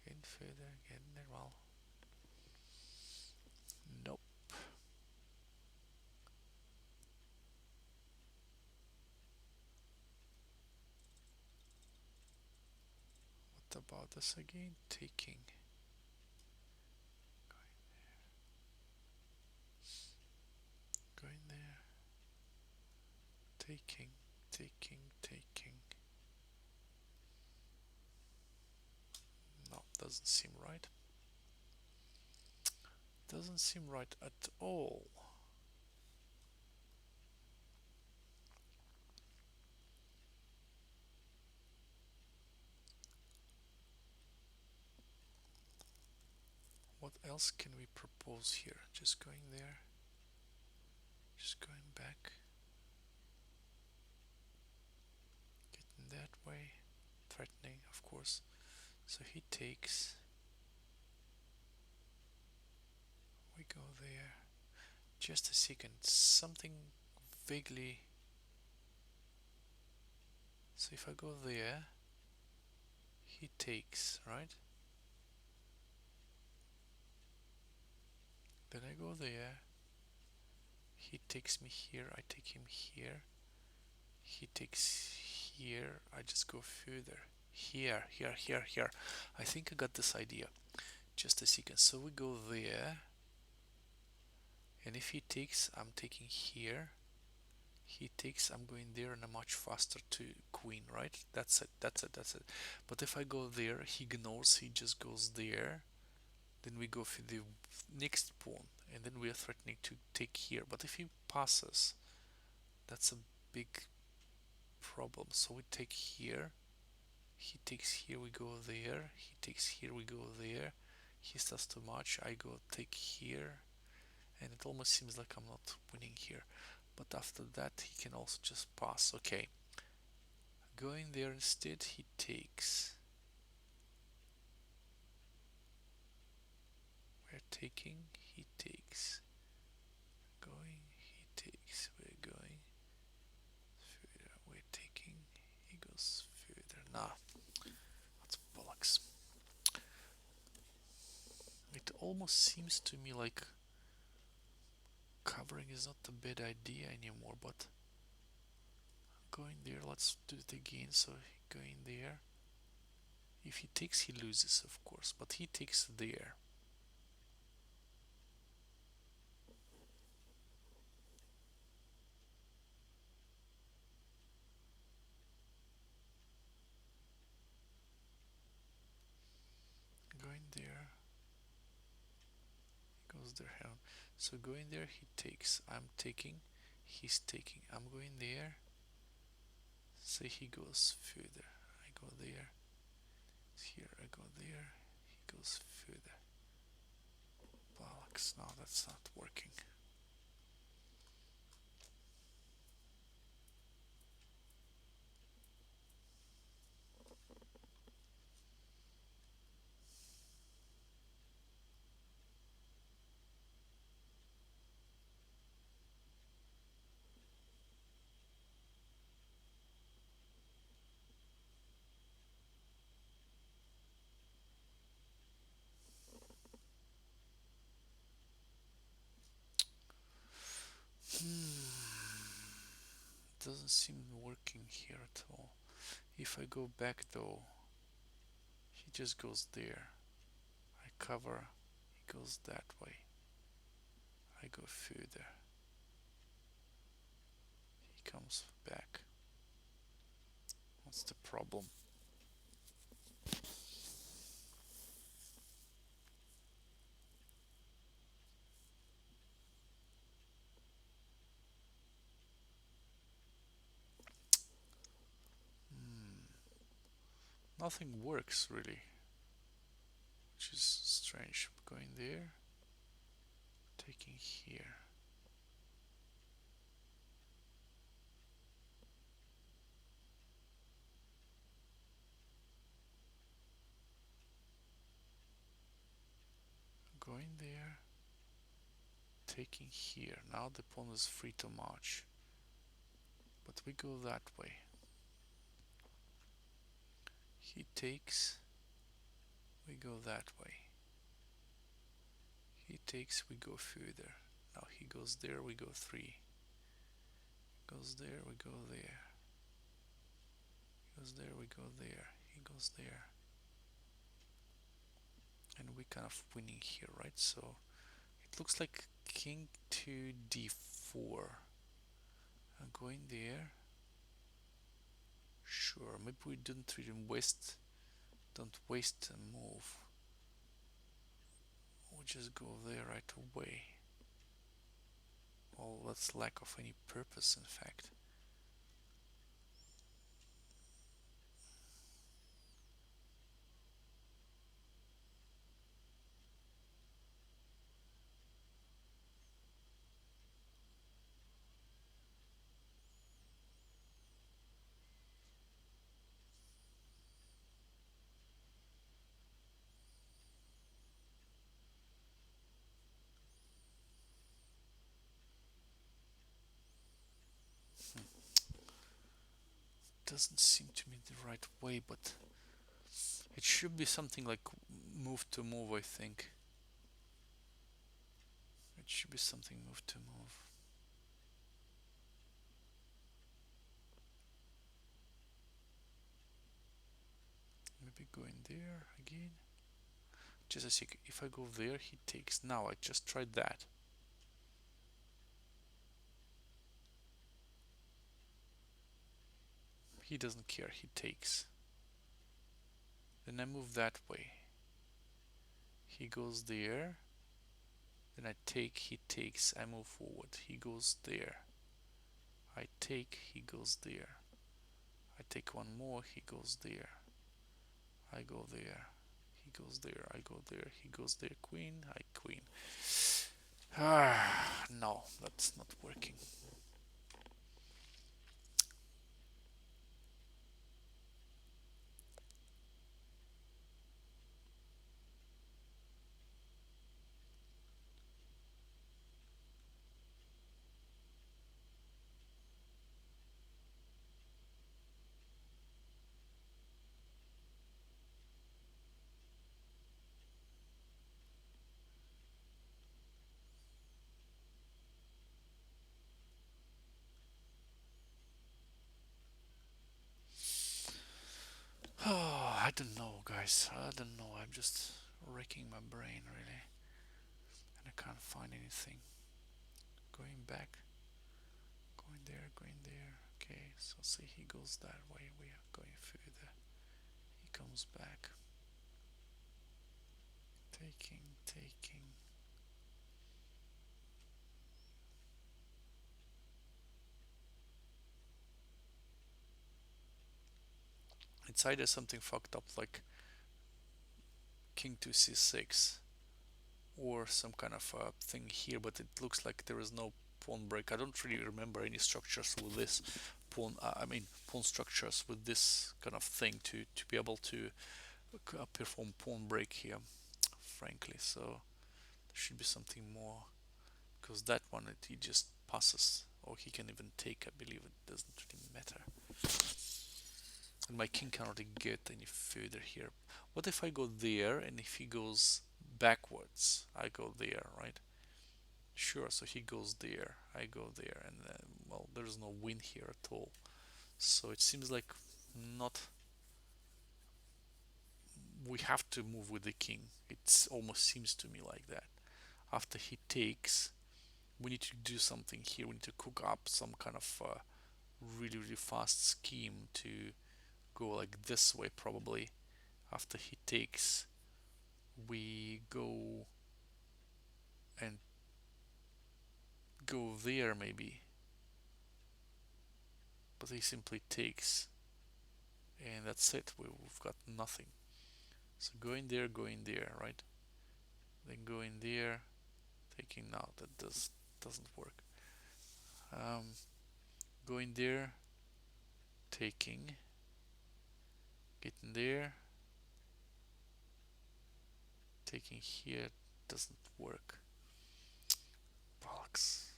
getting further, getting there. Well, nope. What about this again? Taking, going there, taking, taking. No, doesn't seem right. Doesn't seem right at all. What What else can we propose here? Just going there, just going back, getting that way, threatening, of course. So he takes, we go there. Just a second, something vaguely. So if I go there, he takes, right? Then I go there, he takes me here, I take him here, he takes here, I just go further. Here, here, here, here. I think I got this idea. Just a second. So we go there, and if he takes, I'm taking here. He takes, I'm going there, and I'm much faster to queen, right? That's it, that's it, that's it. But if I go there, he ignores, he just goes there. Then we go for the next pawn, and then we are threatening to take here. But if he passes, that's a big problem. So we take here, he takes here, we go there, he takes here, we go there, he starts too much, I go take here, and it almost seems like I'm not winning here. But after that he can also just pass. Okay, going there instead, he takes, we're taking, he takes, going, he takes, we're going further, we're taking, he goes further. Nah, that's bollocks. It almost seems to me like covering is not a bad idea anymore, but going there, let's do it again. So going there, if he takes, he loses, of course, but he takes there. Going there, he goes there. So going there, he takes, I'm taking, he's taking, I'm going there. Say he goes further, I go there, here I go there, he goes further. Bollocks, no, that's not working. Doesn't seem working here at all. If I go back though, he just goes there. I cover, he goes that way. I go further. He comes back. What's the problem? Nothing works really, which is strange. Going there, taking here. Going there, taking here. Now the pawn is free to march. But we go that way. He takes, we go that way. He takes, we go further. Now he goes there, we go 3. Goes there, we go there. Goes there, we go there. He goes there. And we kind of winning here, right? So it looks like king to d4. I'm going there. Sure, maybe we didn't really don't waste a move. We'll just go there right away. Well, that's lack of any purpose, in fact. doesn't seem to me the right way, but it should be something like move to move, I think. It should be something move to move. Maybe go in there again. Just a sec. If I go there, he takes. Now I just tried that. He doesn't care. He takes. Then I move that way. He goes there. Then I take. He takes. I move forward. He goes there. I take. He goes there. I take one more. He goes there. I go there. He goes there. I go there. He goes there. Queen. I queen. Ah, no, that's not working. Oh, I don't know, guys. I don't know. I'm just wrecking my brain, really. And I can't find anything. Going back. Going there, going there. Okay, so see, he goes that way. We are going further. He comes back. Taking, taking. It's either something fucked up like king to c6 or some kind of thing here, but it looks like there is no pawn break. I don't really remember any structures with this pawn. I mean, pawn structures with this kind of thing to be able to perform pawn break here, frankly. So there should be something more, because that one he just passes, or he can even take. I believe it doesn't really matter. And my king cannot get any further here. What if I go there, and if he goes backwards, I go there, right? Sure, so he goes there, I go there, and then, well, there's no win here at all. So it seems like not. We have to move with the king. It almost seems to me like that. After he takes, we need to do something here. We need to cook up some kind of really, really fast scheme to go like this way, probably. After he takes, we go and go there, maybe. But he simply takes, and that's it. We've got nothing. So go in there, right? Then go in there, taking now. That doesn't work. Um, go in there, taking, getting there, taking here doesn't work. Bollocks.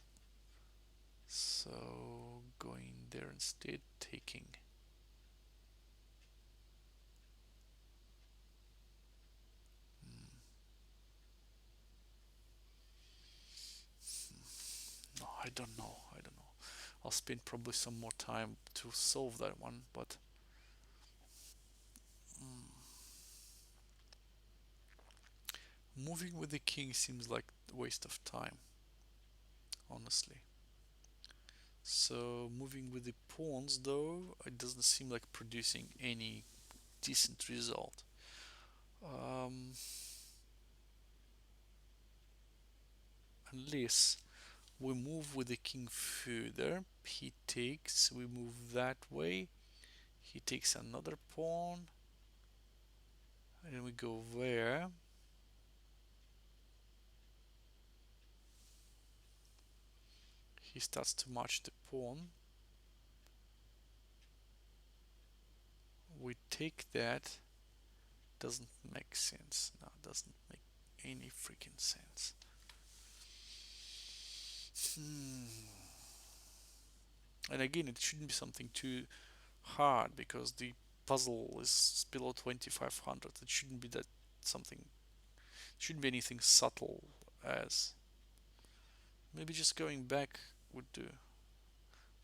So going there instead, taking. Hmm. No, I don't know. I don't know. I'll spend probably some more time to solve that one, but moving with the king seems like a waste of time, honestly. So moving with the pawns, though, it doesn't seem like producing any decent result. Um, Unless we move with the king further, he takes, we move that way, he takes another pawn, and we go there. He starts to march the pawn. We take that. Doesn't make sense. No, doesn't make any freaking sense. Hmm. And again, it shouldn't be something too hard because the puzzle is below 2500. It shouldn't be that something, shouldn't be anything subtle as maybe just going back would do.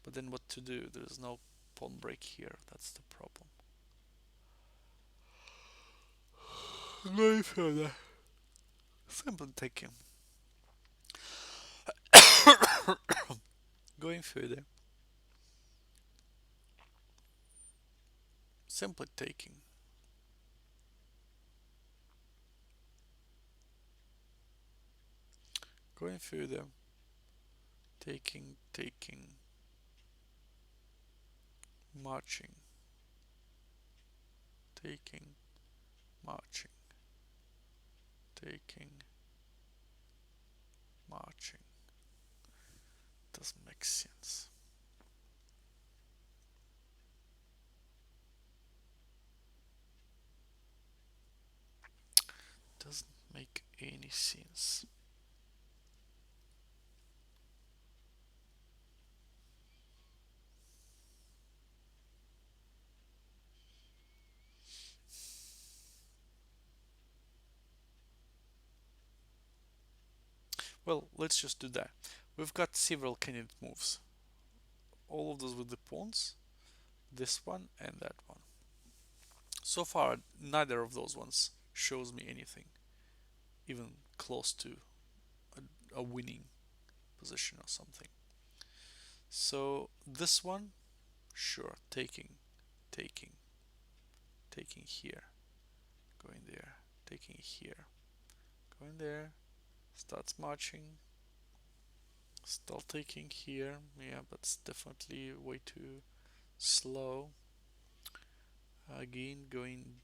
But then what to do? There's no pawn break here. That's the problem. Going further. Simply taking. Going further. Simply taking. Going further. Taking, taking. Marching. Taking, marching. Taking, marching. Doesn't make sense. Doesn't make any sense. Well, let's just do that. We've got several candidate moves. All of those with the pawns. This one and that one. So far, neither of those ones shows me anything, even close to a winning position or something. So this one, sure, taking, taking, taking here, going there, taking here, going there, starts marching, still taking here, yeah, but it's definitely way too slow. Again, going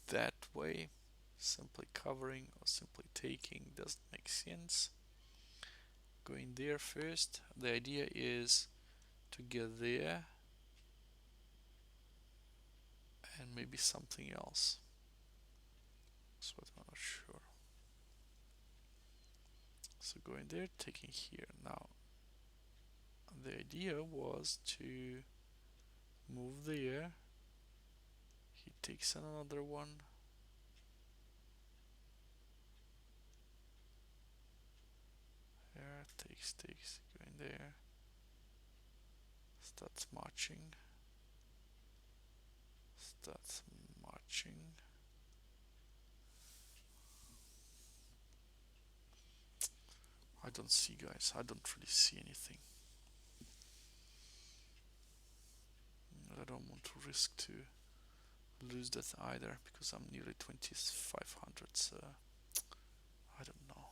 that way, simply covering or simply taking doesn't make sense. Going there first, the idea is to get there and maybe something else. So I'm not sure. So going there, taking here. Now, the idea was to move there. He takes another one. There, takes, going there. Starts marching. Starts marching. I don't see, guys. I don't really see anything. I don't want to risk to lose that either because I'm nearly 2500. So I don't know.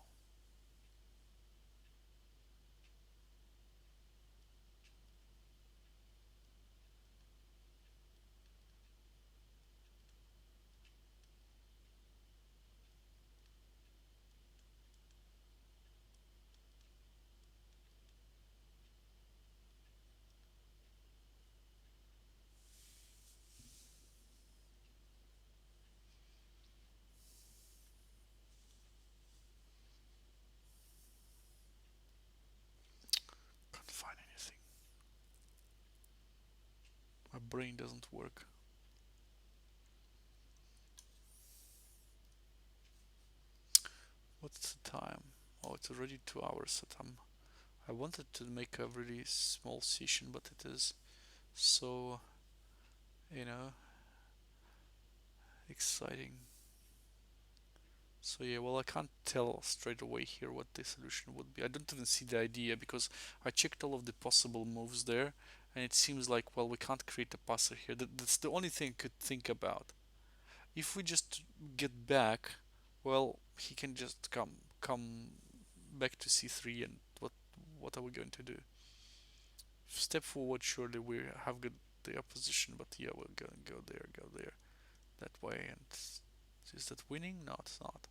Can't find anything. My brain doesn't work. What's the time? Oh, it's already 2 hours. I wanted to make a really small session, but it is so, you know, exciting. So yeah, well, I can't tell straight away here what the solution would be. I don't even see the idea because I checked all of the possible moves there, and it seems like, well, we can't create a passer here. That's the only thing I could think about. If we just get back, well, he can just come back to c3, and what are we going to do? Step forward, surely we have got the opposition, but yeah, we're gonna go there, that way, and is that winning? No, it's not.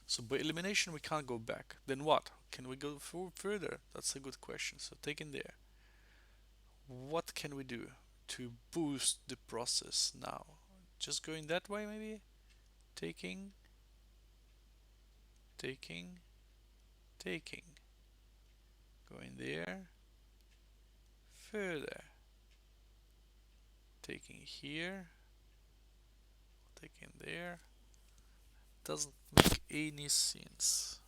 So by elimination we can't go back. Then what? Can we go further? That's a good question. So taking there. What can we do to boost the process now? Just going that way maybe? Taking, taking, taking. Going there. further. Taking here, taking there. Doesn't make any sense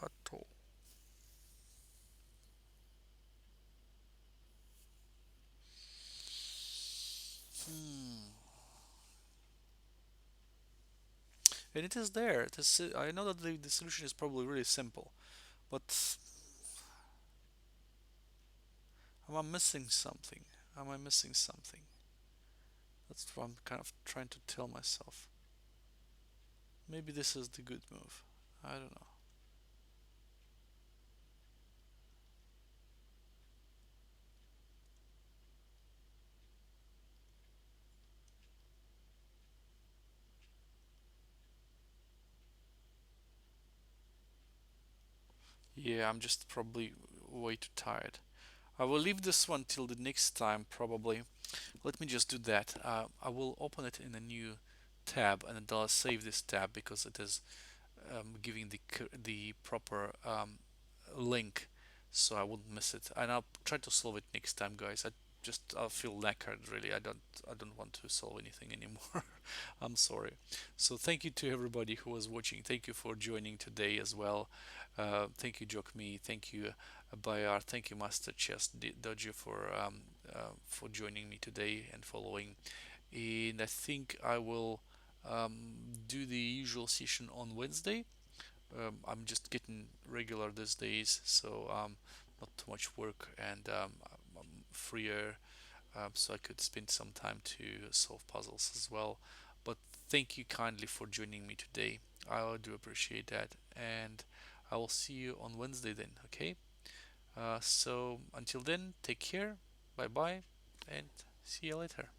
at all. Hmm. And it is there. I know that the solution is probably really simple, but am I missing something? Am I missing something? That's what I'm kind of trying to tell myself. Maybe this is the good move. I don't know. Yeah, I'm just probably way too tired. I will leave this one till the next time, probably. Let me just do that. I will open it in a new tab and I'll save this tab because it is giving the proper link, so I wouldn't miss it. And I'll try to solve it next time, guys. I feel knackered really. I don't want to solve anything anymore. I'm sorry. So thank you to everybody who was watching. Thank you for joining today as well. Thank you, JockMe. Thank you, Bayar. Thank you, Master Chess Dojo, for joining me today and following. And I think I will um, do the usual session on Wednesday. I'm just getting regular these days, so not too much work, and I'm freer, so I could spend some time to solve puzzles as well. But thank you kindly for joining me today. I do appreciate that, and I will see you on Wednesday then. Okay. So until then, take care. Bye bye, and see you later.